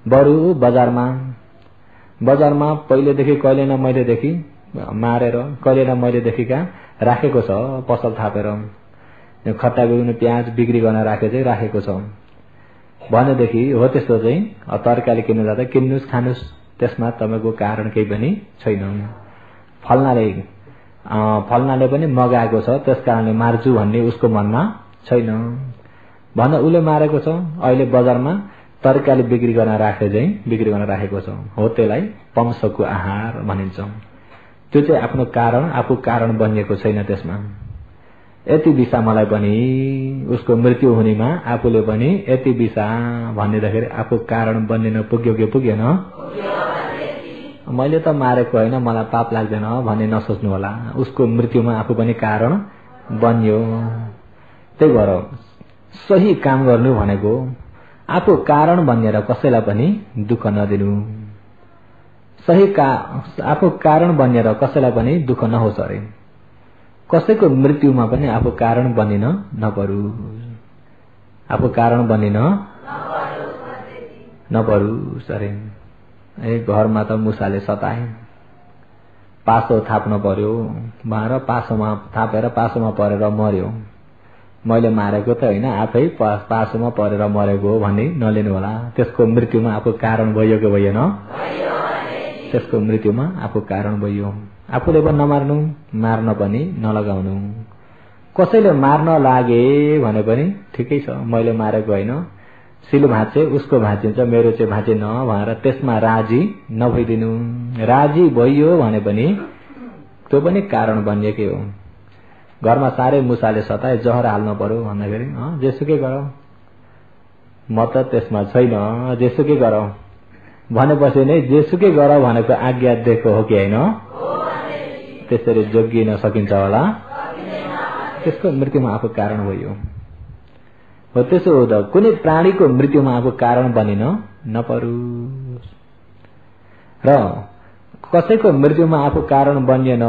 Speaker 1: बरु बजारमा पहिलेदेखि कहिले न महिलेदेखि मारेर, कहिले न महिलेदेखिका राखेको छ पसल थापेर, खट्टा बिग्रिनु प्याज बिक्री गर्न राखेको छ भनेदेखि हो त्यस्तो चाहिँ तरकारी किन्नु जाँदा किन्नुस् खानुस्, त्यसमा तपाईको कारण केही पनि छैन। फल्नाले पनि मगाएको छ त्यसकारणले मार्छु भन्ने उसको मनमा छैन। भन्न उसले मारेको छ। अहिले बजारमा तरकारी बिक्री गर्न राखे चाहिँ बिक्री गर्न राखेको छ हो त्यसलाई पंशको आहार भनिन्छ। त्यो चाहिँ आफ्नो कारण आफू कारण बनिएको छैन। त्यसमा यति विषा मलाई पनि उसको मृत्यु हुनेमा आफूले पनि यति विषा भन्नेदाखेरि आफू कारण बन्नेन पुग्यो कि पुगेन। मैले त मारेको होइन मलाई पाप लाग्दैन भन्ने नसोच्नु होला। उसको मृत्युमा आफू पनि कारण बन्यो। त्यही भएर सही काम गर्नु भनेको आफू कारण बनेर कसैलाई पनि दुःख नदिनु। आफू कारण बनेर कसैलाई पनि दुःख नहोस् अरे। कसैको मृत्युमा पनि आफू कारण बनिन नपरू। आफू कारण बनिन नपरोस् अरे। घरमा त मुसाले सताए पासो थाप्न पर्यो भनेर पासोमा थापेर पासोमा परेर मर्यो। मैले मारेको त होइन आफै पासोमा परेर मरेको भन्ने नलिनु होला। त्यसको मृत्युमा आफू कारण भयो कि भएन? त्यसको मृत्युमा आफू कारण भयो। आफूले पनि नमार्नु मार्न पनि नलगाउनु। कसैले मार्न लागे भने पनि ठिकै छ मैले मारेको होइन सिल भाँचे उसको भाँचिन्छ मेरो चाहिँ भाँचेन भनेर त्यसमा राजी नभइदिनु। राजी भइयो भने पनि त्यो पनि कारण बनिएकै हो। घरमा साह्रै मुसाले सताए जहर हाल्न पर्यो भन्दाखेरि जेसुकै गरौ म त त्यसमा छैन जेसुकै गरौ भनेपछि नै जेसुकै गर भनेको आज्ञा दिएको हो कि होइन? त्यसरी जोगिन सकिन्छ होला? त्यसको मृत्युमा आफू कारण भयो। हो त्यसो हो त कुनै प्राणीको मृत्युमा आफू कारण बनिन नपरोस्। र कसैको मृत्युमा आफू कारण बनिएन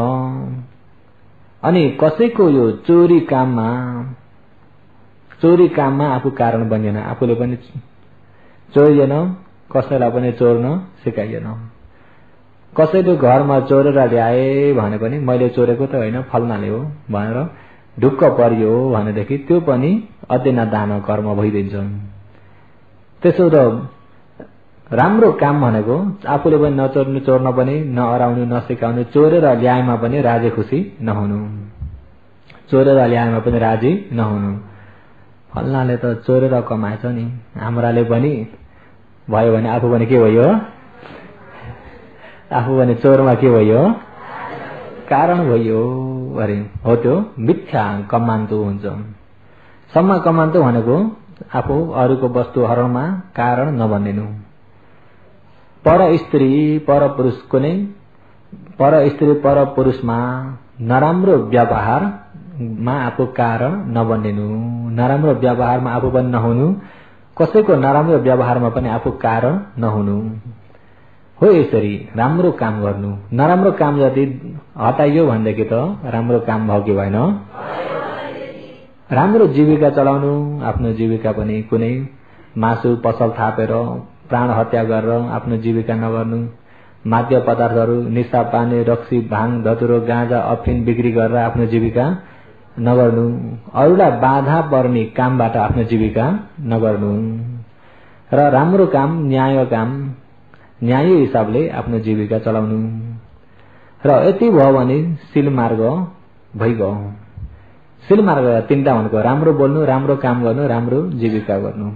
Speaker 1: अनि कसैको यो चोरी काममा आफू कारण बनिएन। आफूले पनि चोरिएन कसैलाई पनि चोर्न सिकाइएन। कसैले घरमा चोरेर ल्याए भने पनि मैले चोरेको त होइन फल्नाले हो भनेर ढुक्क परियो भनेदेखि त्यो पनि अध्ययन दान कर्म भइदिन्छ। त्यसो त राम्रो काम भनेको आफूले पनि नचोर्नु चोर्न पनि नअराउनु नसिकाउनु। चोरेर ल्याएमा पनि राजी खुसी नहुनु। चोरेर ल्याएमा पनि राजी नहुनु। फल्नाले त चोरेर कमाएछ नि हाम्राले पनि भयो भने आफू पनि के भयो? आफू पनि चोरमा के भयो? कारण भयो अरे। हो त्यो मिथ्या कमान्तु हुन्छ। सम्म कमान्तु भनेको आफू अरूको वस्तु हरणमा कारण नबनिनु। पर स्त्री पर पुरुषमा नराम्रो व्यवहारमा आफू कारण नबनिनु। नराम्रो व्यवहारमा आफू पनि नहुनु। कसैको नराम्रो व्यवहारमा पनि आफू कारण नहुनु। हो यसरी राम्रो काम गर्नु। नराम्रो काम जति हटाइयो भनेदेखि त राम्रो काम भयो कि भएन? राम्रो जीविका चलाउनु। आफ्नो जीविका पनि कुनै मासु पसल थापेर प्राण हत्या गरेर आफ्नो जीविका नगर्नु। माद्य पदार्थहरू निशा पानी रक्सी भाङ धतुरो गाँजा अफिन बिक्री गरेर आफ्नो जीविका नगर्नु। अरूलाई बाधा पर्ने कामबाट आफ्नो जीविका नगर्नु। र राम्रो काम न्याय हिसाबले आफ्नो जीविका चलाउनु। र यति भयो भने सिलमार्ग भइगयो। सिलमार्ग तीनटा भनेको राम्रो बोल्नु राम्रो काम गर्नु राम्रो जीविका गर्नु।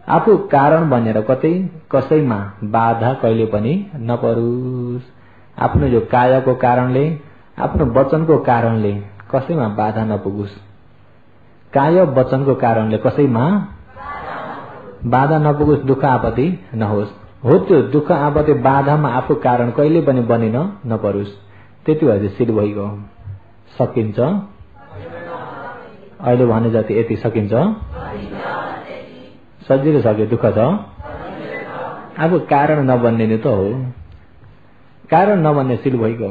Speaker 1: आफू कारण बनेर कतै कसैमा बाधा कहिले पनि नपरोस्। आफ्नो जो कायको कारणले आफ्नो वचनको कारणले कसैमा बाधा नपुगोस्। काय वचनको कारणले कसैमा बाधा नपुगोस्। दुःख आपत्ति नहोस्। हो त्यो दुःख आपत्ति बाधामा आफू कारण कहिले पनि बनिन नपरोस्। त्यति भए सिल भइगयो। सकिन्छ अहिले भने जति यति सकिन्छ। सजिलो सक्यो दुःख छ। आफू कारण नबन्ने त हो। कारण नबन्ने सिल भइगयो।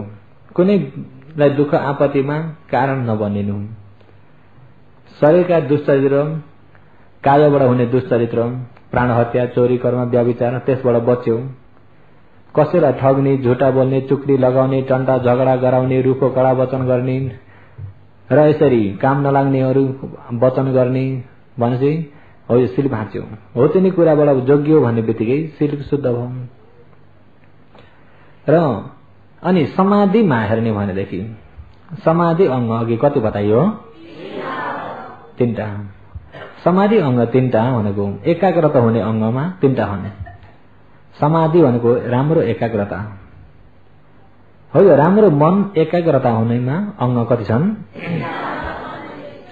Speaker 1: कुनैलाई दुःख आपत्तिमा कारण नबनिनु। शरीरका दुश्चरित्र कायबाट हुने दुश्चरित्र प्राण हत्या चोरी कर्म व्यभिचार त्यसबाट बच्यो। कसैलाई ठग्ने झुटा बोल्ने चुक्री लगाउने टन्टा झगडा गराउने रुखो कडा वचन गर्ने र यसरी काम नलाग्नेहरू वचन गर्ने भनेपछि हो यो सिल भाँच्यो। हो तिनी कुराबाट जोगियो भन्ने बित्तिकै सिल शुद्ध भयो। र अनि समाधिमा हेर्ने भनेदेखि समाधि अङ्ग अघि कति बताइयो? 3टा। समाधि अंग 3टा भनेको एकाग्रता हुने अंगमा 3टा हुने। समाधि भनेको राम्रो एकाग्रता हो। राम्रो मन एकाग्रता हुनेमा अंग कति छन्?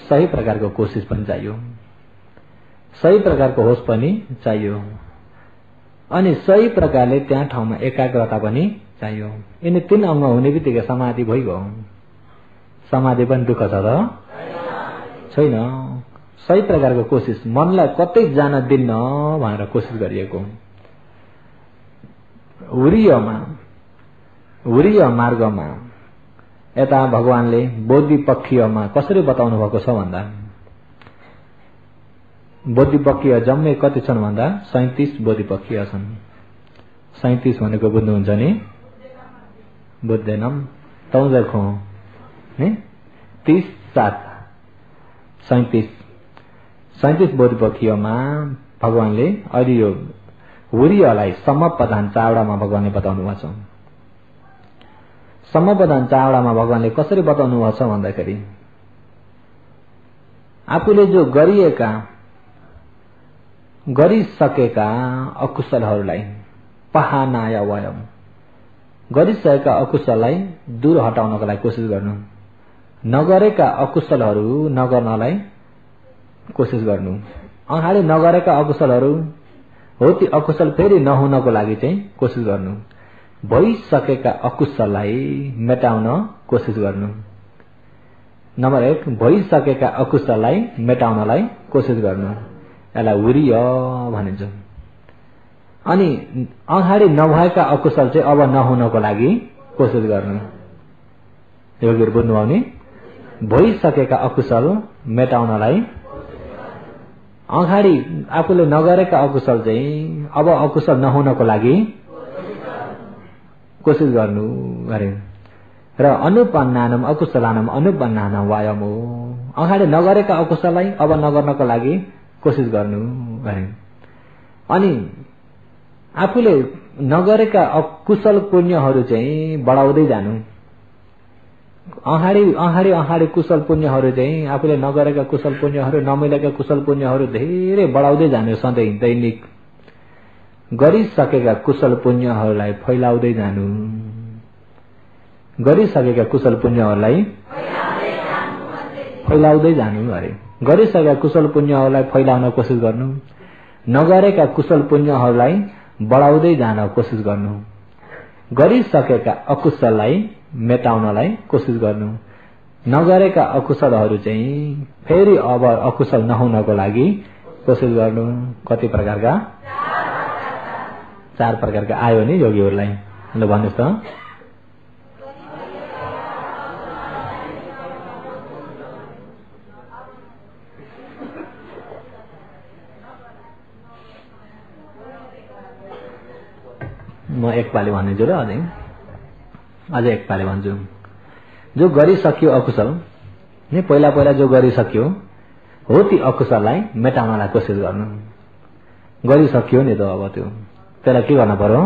Speaker 1: सही प्रकारको कोशिश पनि चाहियो, सही प्रकारको होस पनि चाहियो, अनि सही प्रकारले त्यहाँ ठाउँमा एकाग्रता पनि चाहियो। यिनी 3 अंग हुने बित्तिकै समाधि भइगयो। समाधि पनि दुःख छ त छैन। सही प्रकारको कोशिश, मनलाई कतै जान दिन्न भनेर कोशिश गरिएको। वृय मार्गमा यता भगवानले बोधि पक्षीयमा कसरी बताउनु भएको छ भन्दा, बोधि पक्षीय जम्मै कति छन् भन्दा 37 बोधि पक्षीय छन्। 37 भनेको बुझ्नुहुन्छ नि? बुझ्दैनौं तँ देखो नि 30 7 37 बोधि पक्षीयमा भगवानले अहिले यो वृयलाई समप्रधान चावडामा भगवानले बताउनु भएको छ। समप्रधान चावडामा भगवानले कसरी बताउनु भएको छ भन्दाखेरि, आफूले जो गरिसकेका अकुशलहरूलाई पहानाय वयम, गरिसकेका अकुशललाई दूर हटाउनको लागि कोशिश गर्नु, नगरेका अकुशलहरू नगर्नलाई कोशिश गर्नु। अगाडि नगरेका अकुशलहरू हो ती अकुशल फेरि नहुनको लागि चाहिँ कोशिश गर्नु। भइसकेका अकुशललाई मेटाउन कोशिश गर्नु। नम्बर 1 भइसकेका अकुशललाई मेटाउनलाई कोशिश गर्नु, यसलाई वृय भनिन्छ। अनि अगाडि नभएका अकुशल चाहिँ अब नहुनको लागि कोशिश गर्नु। योगीहरु बुझ्नुभयो नि? भइसकेका अकुशल मेटाउनलाई, अगाडि आफूले नगरेका अकुशल चाहिँ अब अकुशल नहुनको लागि कोशिश गर्नु अरे। र अनुपन्नानम अकुशलानम अनुपन्नानम वायम हो, अगाडि नगरेका अकुशललाई अब नगर्नको लागि कोशिश गर्नु अरे। अनि आफूले नगरेका अकुशल पुण्यहरू चाहिँ बढाउँदै जानु। अगाडि कुशल पुण्यहरू चाहिँ आफूले नगरेका कुशल पुण्यहरू, नमिलेका कुशल पुण्यहरू धेरै बढाउँदै जानु सधैँ दैनिक। गरिसकेका कुशल पुण्यहरूलाई फैलाउँदै जानु। गरिसकेका कुशल पुण्यहरूलाई फैलाउँदै जानु अरे। गरिसकेका कुशल पुण्यहरूलाई फैलाउन कोशिश गर्नु, नगरेका कुशल पुण्यहरूलाई बढाउँदै जान कोशिश गर्नु, गरिसकेका अकुशललाई मेटाउनलाई कोशिश गर्नु, नगरेका अकुशलहरू चाहिँ फेरि अब अकुशल नहुनको लागि कोशिश गर्नु। कति प्रकारका? 4 प्रकारका आयो नि योगीहरूलाई। ल भन्नुहोस् त। म एक पाली भन्छु र अझै एक पाली भन्छु। जो गरिसक्यो अकुशल नि, पहिला जो गरिसक्यो हो ती अकुशललाई मेटाउनलाई कोशिश गर्नु। गरिसक्यो नि त अब त्यसलाई के गर्न पर्यो?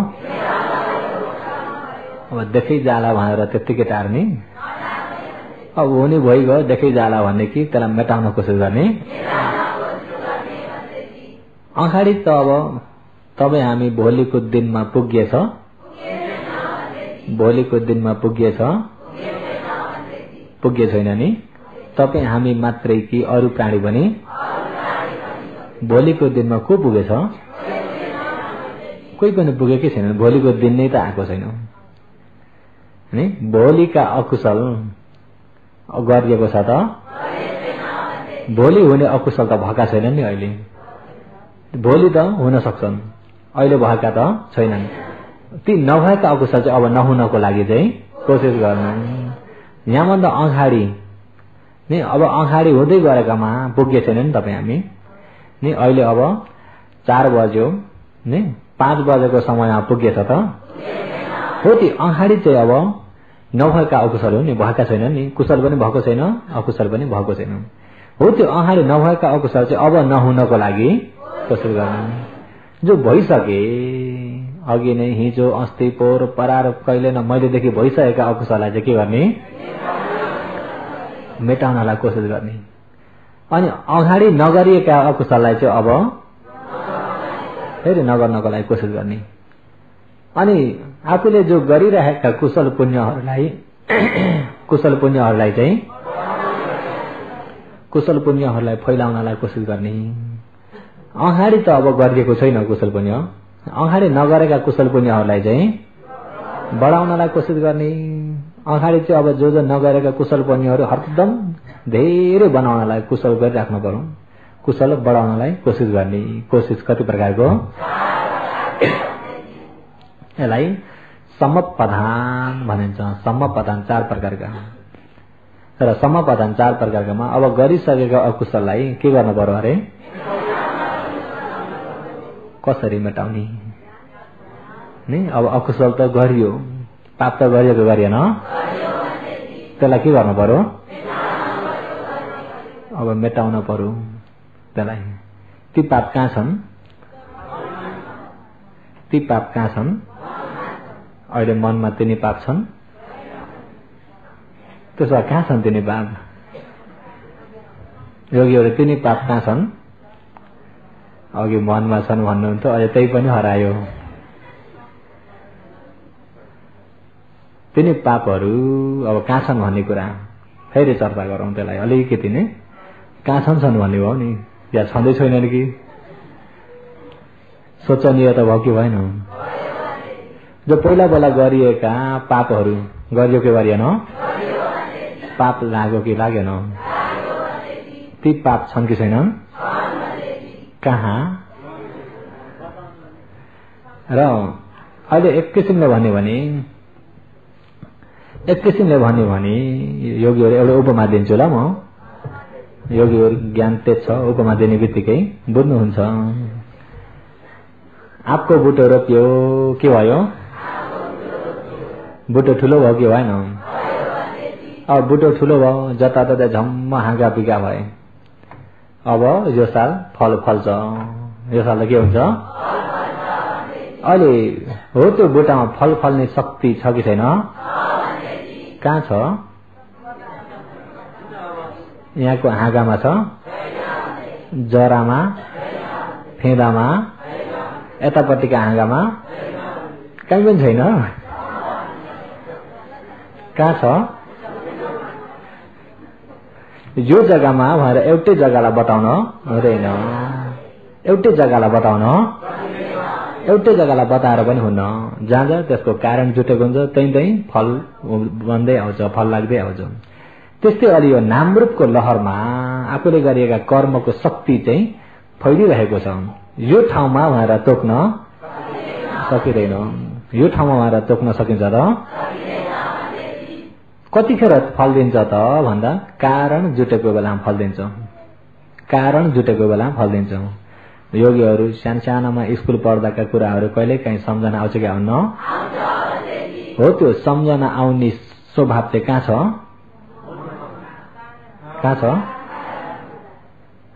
Speaker 1: अब देखै जाला भनेर त्यत्तिकै टार्ने, अब हुने भइगयो देखै जाला भन्ने कि त्यसलाई मेटाउन कोशिश गर्ने। अगाडि त अब तपाईँ हामी भोलिको दिनमा पुगेछ, भोलिको दिनमा पुगेछ, पुगे छैन नि? तपाईँ हामी मात्रै कि अरू प्राणी पनि? भोलिको दिनमा को पुगेछ? कोही पनि पुगेकै छैन। भोलिको दिन नै त आएको छैन नि। भोलिका अकुशल गरिएको छ त, भोलि हुने अकुशल त भएका छैनन् नि अहिले। भोलि त हुन सक्छन्, अहिले भएका त छैनन्। ती नभएका अकुशल चाहिँ अब नहुनको लागि चाहिँ कोशिश गर्नु। यहाँभन्दा अगाडि नि, अब अगाडि हुँदै गरेकामा पुगे छैन नि तपाईँ हामी नि। अहिले अब 4 बज्यो नि, 5 बजेको समयमा पुगेछ त हो। ती अगाडि चाहिँ अब नभएका अकुशल हो नि, भएका छैन नि। कुशल पनि भएको छैन, अकुशल पनि भएको छैन हो। त्यो अगाडि नभएका अकुशल चाहिँ अब नहुनको लागि कोशिश गर्नु। जो भइसके अघि नै, हिजो अस्ति पोहोर परार कहिले न मैलेदेखि भइसकेका अकुशललाई चाहिँ के गर्ने? मेटाउनलाई कोशिश गर्ने। अनि अगाडि नगरिएका अकुशललाई चाहिँ अब फेरि नगर्नको लागि कोसिस गर्ने। अनि आफूले जो गरिरहेका कुशल पुण्यहरूलाई फैलाउनलाई कोसिस गर्ने। अगाडि त अब गरिएको छैन कुशल पुण्य, अगाडि नगरेका कुशल पुण्यहरूलाई चाहिँ बढाउनलाई कोसिस गर्ने। अगाडि चाहिँ अब जो नगरेका कुशल पुण्यहरू हरदम धेरै बनाउनलाई कुशल गरिराख्नु पर्यो, कुशल बढाउनलाई कोसिस गर्ने। कोसिस कति प्रकारको? यसलाई समपदान भनिन्छ। समपदान 4 प्रकारका र समपदान 4 प्रकारकामा अब गरिसकेका अकुशललाई के गर्नु पर्यो अरे? कसरी मेटाउने नि? अब अकुशल त गरियो, पाप त गरिएको गरिएन, त्यसलाई के गर्नु पर्यो? अब मेटाउन पर्यो त्यसलाई। ती पाप कहाँ छन्? अहिले मनमा तिनी पाप छन्। त्यसो भए कहाँ छन् तिनी पाप? योगीहरू तिनी पाप कहाँ छन्? अघि मनमा छन् भन्नुहुन्थ्यो, अहिले त्यही पनि हरायो। तिनी पापहरू अब कहाँ छन् भन्ने कुरा फेरि चर्चा गरौँ। त्यसलाई अलिकति नै कहाँ छन् भन्ने भयो नि, या छँदै छैन कि? सोचनीय त भयो कि भएन? जो पहिला गरिएका पापहरू गरियो कि गरिएन? पाप लाग्यो कि लागेन? ती पाप छन् कि छैनन्? कहाँ? र अहिले एक किसिमले भन्यो भने योगीहरू एउटा उपमा दिन्छु ल म। योगीहरू ज्ञान तेज छ, उपमा दिने बित्तिकै बुझ्नुहुन्छ। आपको बुटो रोप्यो, के भयो? बुटो ठुलो भयो कि भएन? अब बुटो ठुलो भयो, जताततै झम्म हाँगा पिगा भए। अब यो साल फल फल्छ। यो साल त के हुन्छ? अहिले हो त्यो बुटामा फल फल्ने शक्ति छ कि छैन? कहाँ छ? यहाँको हाँगामा छ, जरामा, फेदामा, यतापट्टिका हाँगामा कहीँ पनि छैन। कहाँ छ? यो जग्गामा भनेर एउटै जग्गालाई बताउन हुँदैन। एउटै जग्गालाई बताएर पनि हुन्न। जहाँ जहाँ त्यसको कारण जुटेको हुन्छ त्यही फल बन्दै आउँछ, फल लाग्दै आउँछ। त्यस्तै अलि यो नामरूपको लहरमा आफूले गरिएका कर्मको शक्ति चाहिँ फैलिरहेको छ। यो ठाउँमा भनेर तोक्न सकिँदैन। यो ठाउँमा भनेर तोक्न सकिन्छ र? कतिखेर फल दिन्छ त भन्दा कारण जुटेको बेलामा फल दिन्छ। योगीहरू सानसानामा स्कुल पढ्दाका कुराहरू कहिले काहीँ सम्झना आउँछ कि आउन्न? हो, त्यो सम्झना आउने स्वभाव चाहिँ कहाँ छ?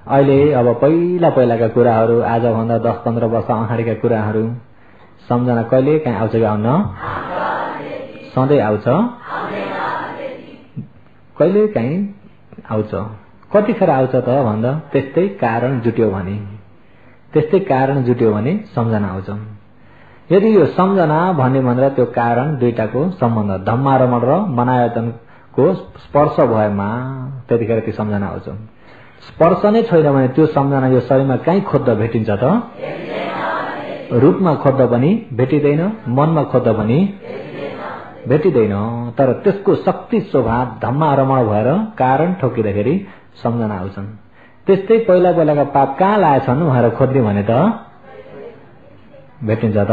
Speaker 1: अहिले अब पहिलाका कुराहरू, आजभन्दा 10-15 वर्ष अगाडिका कुराहरू सम्झना कहिले काहीँ आउँछ कि आउन्न? सधैँ आउँछ। कहिले काहीँ आउँछ। कतिखेर आउँछ त भन्दा त्यस्तै कारण जुट्यो भने सम्झना आउँछ। यदि यो सम्झना भन्ने भनेर त्यो कारण दुईटाको सम्बन्ध धम्मारमण र मनायतनको स्पर्श भएमा त्यतिखेर त्यो सम्झना आउँछ। स्पर्श नै छैन भने त्यो सम्झना यो शरीरमा कहीँ खोज्दा भेटिन्छ त? रूपमा खोज्दा पनि भेटिँदैन, मनमा खोज्दा पनि भेटिँदैन। तर त्यसको शक्ति स्वभाव धम्मारमण भएर कारण ठोकिँदाखेरि सम्झना आउँछन्। त्यस्तै पहिलाका पाप कहाँ लागेछन् भनेर खोज्ने भने त भेटिन्छ त?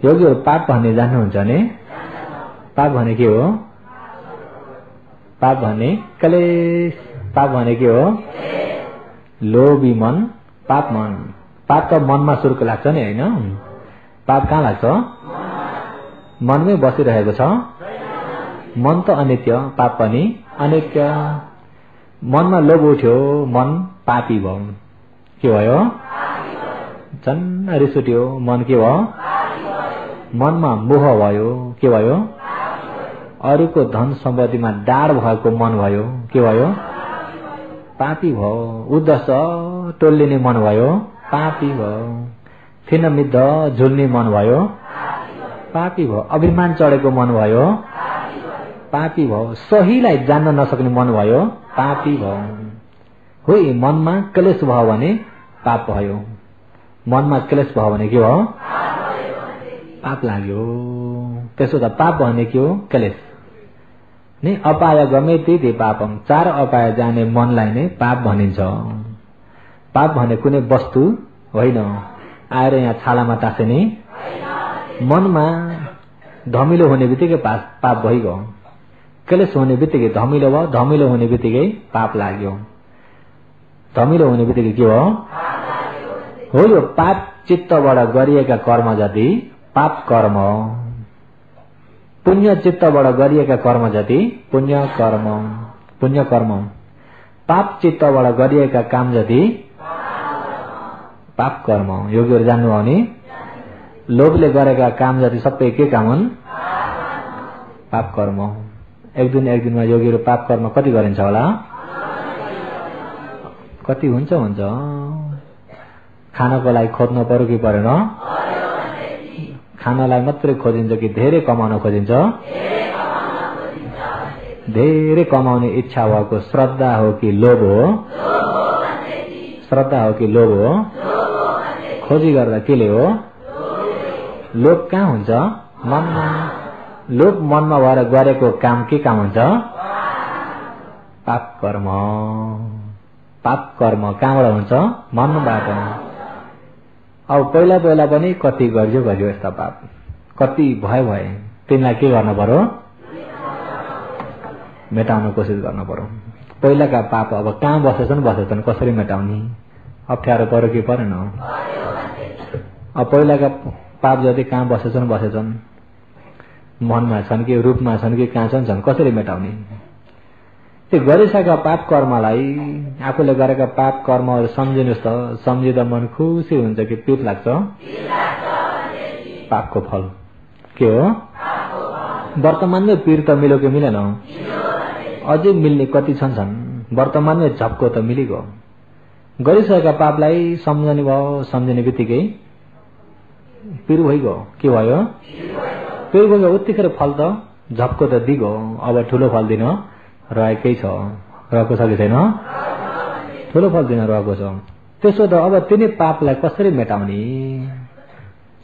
Speaker 1: योगीहरू पाप भन्ने जान्नुहुन्छ नि? पाप भने के हो? पाप भने के हो? लोभी मन, पाप मन। पाप त मनमा सुरुको लाग्छ नि, होइन? पाप कहाँ लाग्छ? मनमै बसिरहेको छ। मन त अनित्य, पाप पनि अनित्य। मनमा लोभ उठ्यो, मन पापी भयो। के भयो? झन् रिस उठ्यो, मन के भयो? मनमा मोह भयो। के भयो? अरूको धन सम्पत्तिमा डाढ भएको मन भयो। के भयो? पापी भयो। उद्दश्च टोल्लिने मन भयो, पापी भयो। थिन मिद्ध झुल्ने मन भयो, पापी भयो। अभिमान चढेको मन भयो, पापी भयो। सहीलाई जान्न नसक्ने मन भयो, पापी भयो। हो मनमा क्लेश भयो भने पाप भयो। मनमा क्लेश भयो भने के हो? पाप लाग्यो। त्यसो त पाप भने के हो? क्लेश नि। अपाय गमेति ते पापम, 4 अपाय जाने मनलाई नै पाप भनिन्छ। पाप भने कुनै वस्तु होइन, आएर यहाँ छालामा टाँसिने। मनमा धमिलो हुने बित्तिकै पाप भइगयो। क्लेश हुने बित्तिकै धमिलो भयो, धमिलो हुने बित्तिकै पाप लाग्यो। धमिलो हुने बित्तिकै के हो? यो पाप चित्तबाट गरिएका कर्म जति पाप कर्म, पुण्य चित्तबाट गरिएका कर्म जति पुण्य कर्म, पुण्य कर्म। पाप चित्तबाट गरिएका काम जति पाप कर्म। योगीहरू जान्नुभयो भने लोभले गरेका काम जति सबै के काम हुन्? पाप कर्म। एक दिनमा योगीहरू पाप कर्म कति गरिन्छ होला? कति हुन्छ? खानको लागि खोज्न पर्यो कि परेन? खानालाई मात्रै खोजिन्छ कि धेरै कमाउन खोजिन्छ? धेरै कमाउने इच्छा भएको श्रद्धा हो कि लोभ हो? श्रद्धा हो कि लोभ हो? खोजी गर्दा केले हो? लोभ कहाँ हुन्छ? मनमा। लोभ मनमा भएर गरेको काम के काम हुन्छ? पाप कर्म। पाप कर्म कहाँबाट हुन्छ? मनबाट। अब पहिला पनि कति गरियो यस्ता पाप, कति भए तिनलाई के गर्न पर्यो? मेटाउन कोसिस गर्न पर्यो। पहिलाका पाप अब कहाँ बसेछन् कसरी मेटाउने? अप्ठ्यारो पर्यो कि परेन? अब पहिलाका पाप जति कहाँ बसेछन्, मनमा छन् कि रूपमा छन् कि कहाँ छन्, कसरी मेटाउने? त्यो गरिसकेका पाप कर्मलाई, आफूले गरेका पाप कर्महरू सम्झिनुहोस् त। सम्झिँदा मन खुसी हुन्छ कि पीर लाग्छ? पापको फल के हो? वर्तमानमै पीर त मिल्यो कि मिलेन? अझै मिल्ने कति छन्। वर्तमानमै झप्को त मिलिगयो। गरिसकेका पापलाई सम्झने भयो, सम्झिने बित्तिकै पीर भइगयो। के भयो? पीर भइगयो। उत्तिखेर फल त झप्को त दिगो। अब ठुलो फल दिन रहेकै छ, रहेको छ कि छैन? ठुलो फल दिन रहेको छ। त्यसो त अब तिनी पापलाई कसरी मेटाउने?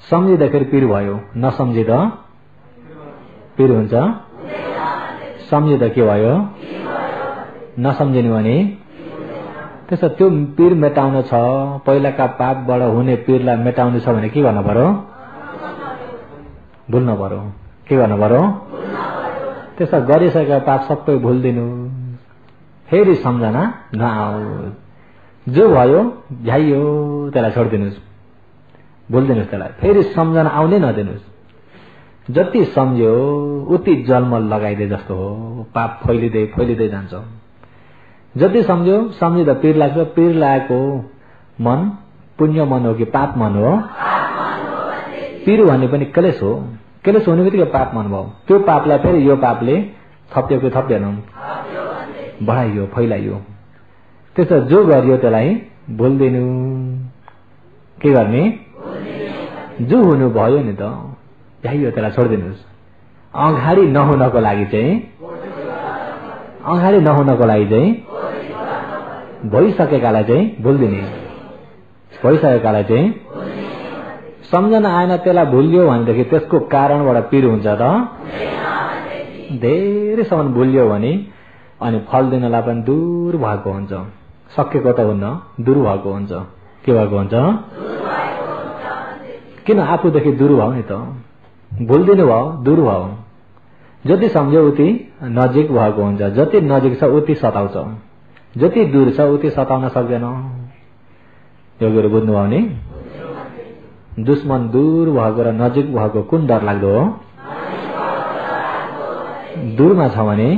Speaker 1: सम्झिँदाखेरि पीर भयो, नसम्झिँदा पीर हुन्छ? सम्झिँदा के भयो? नसम्झिने भने? त्यसो त्यो पीर मेटाउन छ। पहिलाका पापबाट हुने पीरलाई मेटाउनु छ भने के गर्नु पर्यो? भुल्नु पर्यो। के गर्नु पर्यो? त्यसो गरिसकेका पाप सबै भुलिदिनु, फेरि सम्झना नआओस्। जो भयो झ्याइयो त्यसलाई छोडिदिनुहोस्, भुलिदिनुहोस् त्यसलाई। फेरि सम्झना आउनै नदिनुहोस्। जति सम्झ्यो उति जलमल लगाइदिए जस्तो हो। पाप फैलिँदै जान्छ। जति सम्झ्यो सम्झिँदा पीर लाग्छ। पीर लागेको मन पुण्य मन हो कि पाप मन हो? पीर भन्ने पनि क्लेश हो। क्लेश हुने बित्तिकै पाप मन भयो। त्यो पापलाई फेरि यो पापले थप्यो कि थप्दैन? बढाइयो, फैलाइयो। त्यसो जो गरियो त्यसलाई भुलिदिनु। के गर्ने? जो हुनु भयो नि त, झ्याइयो त्यसलाई छोडिदिनुहोस्। अगाडि नहुनको लागि चाहिँ भइसकेकालाई चाहिँ भुलिदिने। भइसकेकालाई चाहिँ सम्झना आएन, त्यसलाई भुलियो भनेदेखि त्यसको कारणबाट पीर हुन्छ त? धेरैसम्म भुलियो भने अनि फल दिनलाई पनि दूर भएको हुन्छ। सकेको त हुन्न, दूर भएको हुन्छ। के भएको हुन्छ? किन आफूदेखि दूर भयो नि त? भुलिदिनु भयो, दूर भयो। जति सम्झ्यो उति नजिक भएको हुन्छ। जति नजिक छ उति सताउँछ, जति दूर छ उति सताउन सक्दैन। योगीहरू बुझ्नुभयो नि? दुश्मन दूर भएको र नजिक भएको कुन डर लाग्दो हो? दूरमा छ भने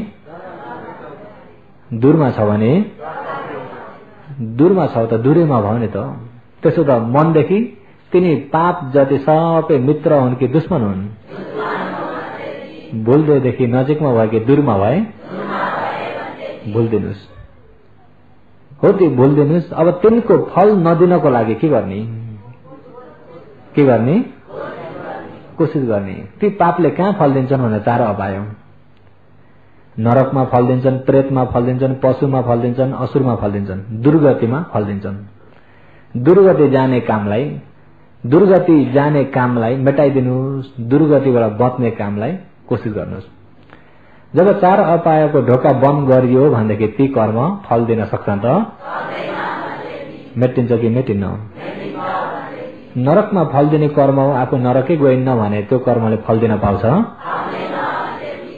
Speaker 1: दूरमा छ त दूरैमा भयो नि त। त्यसो त मनदेखि तिनी पाप जति सबै मित्र हुन् कि दुश्मन हुन्? भुल्दैदेखि नजिकमा भयो कि दूरमा भए? भुलिदिनुहोस्। हो त्यो भुलिदिनुहोस्। अब तिनको फल नदिनको लागि के गर्ने कोसिस गर्ने। ती पापले कहाँ फल दिन्छन् भने 4 अपाय, नरकमा फल दिन्छन्, प्रेतमा फल दिन्छन्, पशुमा फल दिन्छन्, असुरमा फल दिन्छन्, दुर्गतिमा फल दिन्छन्। दुर्गति जाने कामलाई मेटाइदिनुहोस्, दुर्गतिबाट बच्ने कामलाई कोसिस गर्नुहोस्। जब 4 अपायको ढोका बन्द गरियो भनेदेखि ती कर्म फल दिन सक्छन् त? मेटिन्छ कि मेटिन्न? नरकमा फल दिने कर्म हो, आफू नरकै गइन्न भने त्यो कर्मले फल दिन पाउँछ?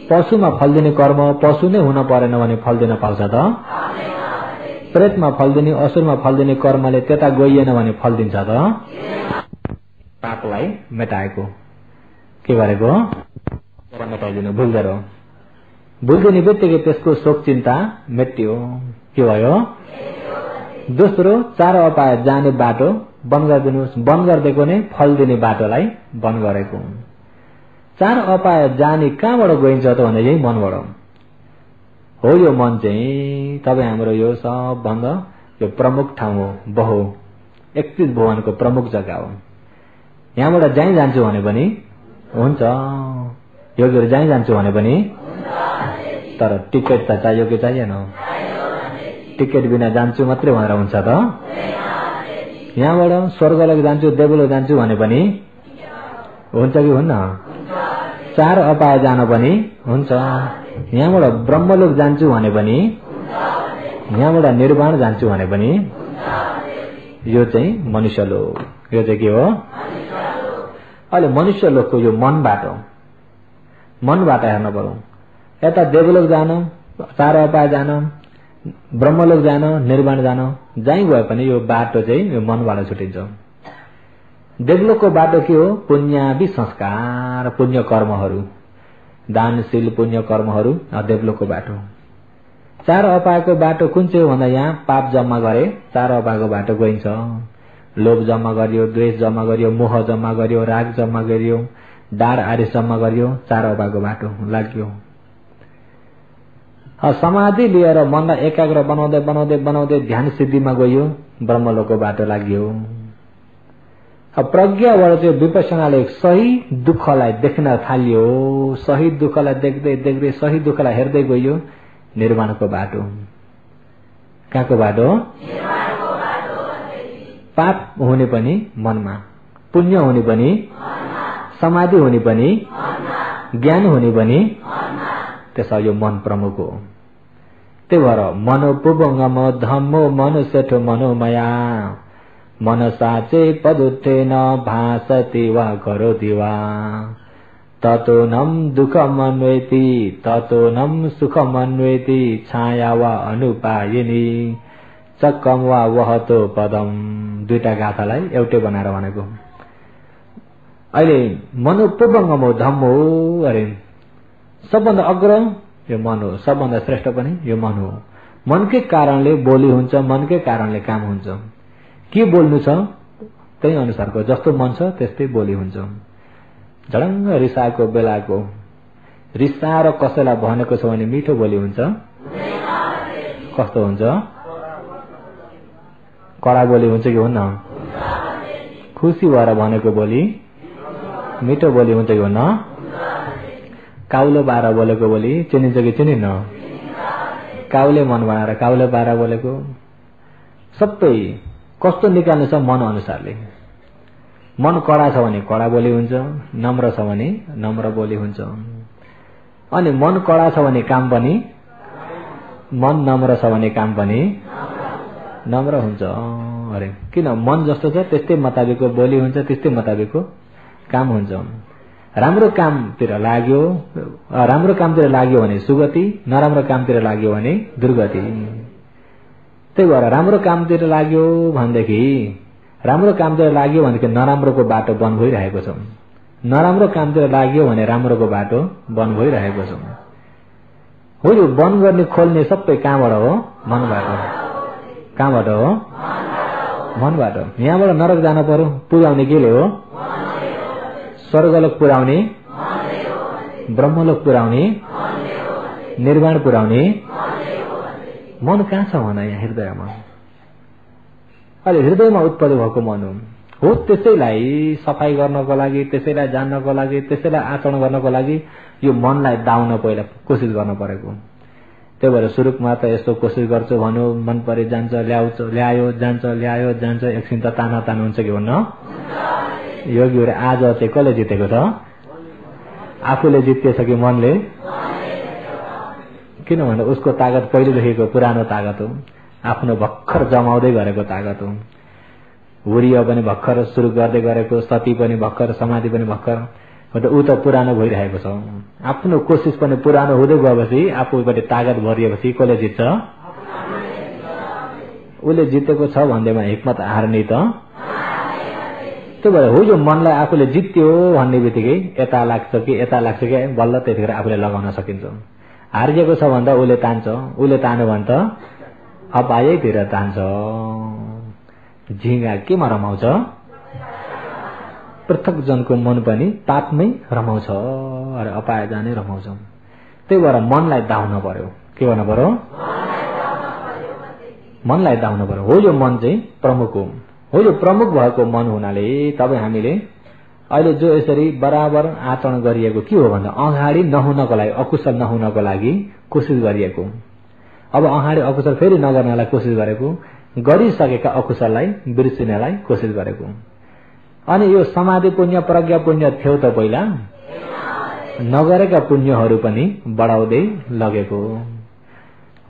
Speaker 1: पशुमा फल दिने कर्म हो, पशु नै हुन परेन भने फल दिन पाउँछ त? प्रेतमा फल दिने, असुरमा फल दिने कर्मले त्यता गइएन भने फल दिन्छ त? पापलाई मेटाएको के गरेको मेटाइदिनु भुल्दै भुलिदिने बित्तिकै त्यसको शोक चिन्ता मेटियो। के भयो? दोस्रो 4 अपाय जाने बाटो बन्द गरिदिनुहोस्। बन्द गरिदिएको नै फल दिने बाटोलाई बन्द गरेको। 4 अपाय जाने कहाँबाट गइन्छ त भने यही मनबाट हो। यो मन चाहिँ तपाईँ हाम्रो यो सबभन्दा यो प्रमुख ठाउँ हो, बहु 31 भुवनको प्रमुख जग्गा हो। यहाँबाट जहीँ जान्छु भने पनि हुन्छ, योगीहरू जहीँ जान्छु भने पनि, तर टिकट त चाहियो कि चाहिएन? टिकट बिना जान्छु मात्रै भनेर हुन्छ त? यहाँबाट स्वर्गलोक जान्छु, देवलोक जान्छु भने पनि हुन्छ कि हुन्न? 4 अपाय जान पनि हुन्छ। यहाँबाट ब्रह्मलोक जान्छु भने पनि, यहाँबाट निर्वाण जान्छु भने पनि, यो चाहिँ मनुष्य लोक। यो चाहिँ के हो? अहिले मनुष्य लोकको यो मनबाट हेर्न पर्यो। यता देवलोक जान, 4 अपाय जान, ब्रह्मलोक जान, निर्वाण जान, जहीँ गए पनि यो बाटो चाहिँ यो मनबाट छुटिन्छ। देवलोकको बाटो के हो? पुण्यादि संस्कार, पुण्य कर्महरू, दानशील पुण्य कर्महरू देवलोकको बाटो। 4 अपायको बाटो कुन चाहिँ हो भन्दा यहाँ पाप जम्मा गरे 4 अपायको बाटो गइन्छ। लोभ जम्मा गरियो, द्वेष जम्मा गरियो, मोह जम्मा गरियो, राग जम्मा गरियो, डार आरिस जम्मा गरियो, 4 अपायको बाटो लाग्यो। समाधि लिएर मनलाई एकाग्र बनाउँदै बनाउँदै बनाउँदै ध्यान सिद्धिमा गयो, ब्रह्मलोकको बाटो लाग्यो। प्रज्ञाबाट चाहिँ विपश्यनाले सही दुःखलाई देख्न थाल्यो, सही दुःखलाई देख्दै देख्दै सही दुःखलाई हेर्दै गयो, निर्वाणको बाटो। कहाँको बाटो? पाप हुने पनि मनमा, पुण्य हुने पनि समाधि हुने पनि, ज्ञान हुने पनि, त्यसो यो मन प्रमुख हो। त्यही भएर मनोपुबंगम धम्मो मन सेठो मनोमया, मन साचे पदुत्थेन भासति वा करोति वा, ततोऽनं दुःखमन्वेति ततोऽनं सुखमन्वेति, छाया वा अनुपायिनी चक्कम वा वहतो पदम। 2टा गाथालाई एउटै बनाएर भनेको। अहिले मनोपुबंगम धम्मो अरे सबभन्दा अग्र यो मन हो, सबभन्दा श्रेष्ठ पनि यो मन हो। मनकै कारणले बोली हुन्छ, मनकै कारणले काम हुन्छ। के बोल्नु छ त्यही अनुसारको, जस्तो मन छ त्यस्तै बोली हुन्छ। झडङ्ग रिसाएको बेलाको रिसाएर कसैलाई भनेको छ भने मिठो बोली हुन्छ, कस्तो हुन्छ? कडा बोली हुन्छ कि हुन्न? खुसी भएर भनेको बोली मिठो बोली हुन्छ कि हुन्न? काउलो बाह्र बोलेको बोली चिनिन्छ कि चिनिन्न? काउले मन बनाएर काउले बाह्र बोलेको सबै कस्तो निकाल्नु छ मन अनुसारले। मन कडा छ भने कडा बोली हुन्छ, नम्र छ भने नम्र बोली हुन्छ। अनि मन कडा छ भने काम पनि, मन नम्र छ भने काम पनि नम्र हुन्छ। अरे किन? मन जस्तो छ त्यस्तै मुताबिकको बोली हुन्छ, त्यस्तै मुताबिकको काम हुन्छ। राम्रो कामतिर लाग्यो भने सुगति, नराम्रो कामतिर लाग्यो भने दुर्गति। त्यही भएर राम्रो कामतिर लाग्यो भनेदेखि नराम्रोको बाटो बन्द भइरहेको छ, नराम्रो कामतिर लाग्यो भने राम्रोको बाटो बन्द भइरहेको छ। हो यो बन्द गर्ने खोल्ने सबै कहाँबाट हो? मनबाट। कहाँबाट हो? मनबाट। यहाँबाट नरक जान पर्यो, पुर्याउने केले हो? स्वर्गलोक पुर्याउने, ब्रह्मलोक पुर्याउने, निर्वाण पुर्याउने मन कहाँ छ भन? यहाँ हृदयमा अहिले हृदयमा उत्पत्ति भएको मन हो। त्यसैलाई सफाई गर्नको लागि, त्यसैलाई जान्नको लागि, त्यसैलाई आचरण गर्नको लागि यो मनलाई दाउन पहिला कोसिस गर्न परेको। त्यही भएर सुरुमा त यसो कोसिस गर्छु भन्यो, मन परे जान्छ, ल्यायो जान्छ, ल्यायो जान्छ, एकछिन त ताना हुन्छ कि हुन्न? योगीहरू आज चाहिँ कसले जितेको छ? आफूले जितेछ कि मनले? किनभने उसको तागत पहिलेदेखिको पुरानो तागत हो, आफ्नो भर्खर जमाउँदै गरेको तागत हो। हुरिया पनि भर्खर सुरु गर्दै गरेको, सती पनि भर्खर, समाधि पनि भर्खर, ऊ त पुरानो भइरहेको छ। आफ्नो कोसिस पनि पुरानो हुँदै गएपछि आफूबाट तागत भरिएपछि कसले जित्छ? उसले जितेको छ भन्दैमा हिक्मत हार्ने त। त्यो भएर हो यो मनलाई आफूले जित्यो भन्ने बित्तिकै यता लाग्छ कि बल्ल त्यतिखेर आफूले लगाउन सकिन्छ। हारिएको छ भन्दा उसले तान्छ, उसले तान्यो भने त अपायैतिर तान्छ। झिङ्गा केमा रमाउँछ? पृथक जनको मन पनि पापमै रमाउँछ, अरे अपाय जाने रमाउँछ। त्यही भएर मनलाई दाउन पर्यो। के गर्नु पर्यो? मनलाई दाउन पर्यो। हो यो मन चाहिँ प्रमुख हो यो प्रमुख भएको मन हुनाले तपाईँ हामीले अहिले जो यसरी बराबर आचरण गरिएको के हो भन्दा अगाडि नहुनको लागि, अकुशल नहुनको लागि कोसिस गरिएको। अब अगाडि अकुशल फेरि नगर्नलाई कोसिस गरेको, गरिसकेका अकुशललाई बिर्सिनलाई कोसिस गरेको। अनि यो समाधि पुण्य, प्रज्ञा पुण्य थियो त पहिला, नगरेका पुण्यहरू पनि बढाउँदै लगेको।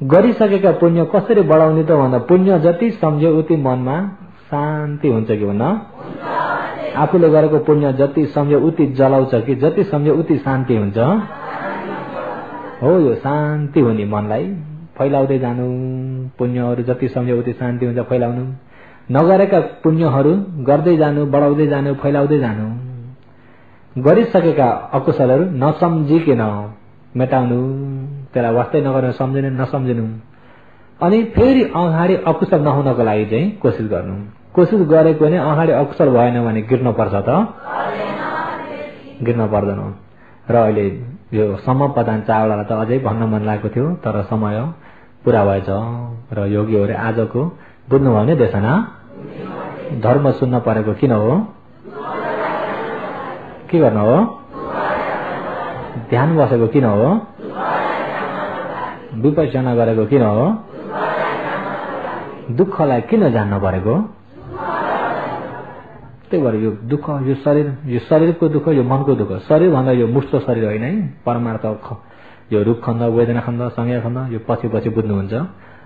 Speaker 1: गरिसकेका पुण्य कसरी बढाउने त भन्दा पुण्य जति सम्झ्यो उति मनमा शान्ति हुन्छ कि भन्न? आफूले गरेको पुण्य जति सम्झ्यो उति जलाउँछ कि जति सम्झ्यो उति शान्ति हुन्छ? हो यो शान्ति हुने मनलाई फैलाउँदै जानु। पुण्यहरू जति सम्झ्यो उति शान्ति हुन्छ, फैलाउनु। नगरेका पुण्यहरू गर्दै जानु, बढाउँदै जानु, फैलाउँदै जानु। गरिसकेका अकुशलहरू नसम्झिकन मेटाउनु, त्यसलाई वास्तै नगर्नु, सम्झिनु नसम्झिनु। अनि फेरि अगाडि अकुशल नहुनको लागि चाहिँ कोसिस गर्नु। कोसिस गरेको भने अगाडि अकुशल भएन भने गिर्न पर्छ त? गिर्न पर्दैन। र अहिले यो समपदान चावलालाई त अझै भन्न मन लागेको थियो, तर समय पुरा भएछ। र योगीहरूले आजको बुझ्नुभयो भने देशना धर्म सुन्न परेको किन हो? के गर्नु हो? ध्यान बसेको किन हो? विपश्यना गरेको किन हो? दुःखलाई किन जान्न परेको? त्यही भएर यो दुःख, यो शरीरको दुःख, यो मनको दुःख। शरीर भन्दा यो मुष्ट शरीर होइन है, परमार्थ यो रूप खण्ड, वेदना खण्ड, संज्ञा खण्ड, यो पछि बुझ्नुहुन्छ।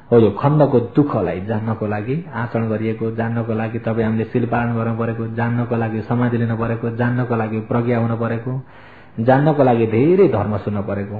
Speaker 1: हो यो खण्डको दुःखलाई जान्नको लागि आचरण गरिएको, जान्नको लागि तपाईँ हामीले शील पालन गर्नु परेको, जान्नको लागि समाधि लिनु परेको, जान्नको लागि प्रज्ञा हुनु परेको, जान्नको लागि धेरै धर्म सुन्न परेको।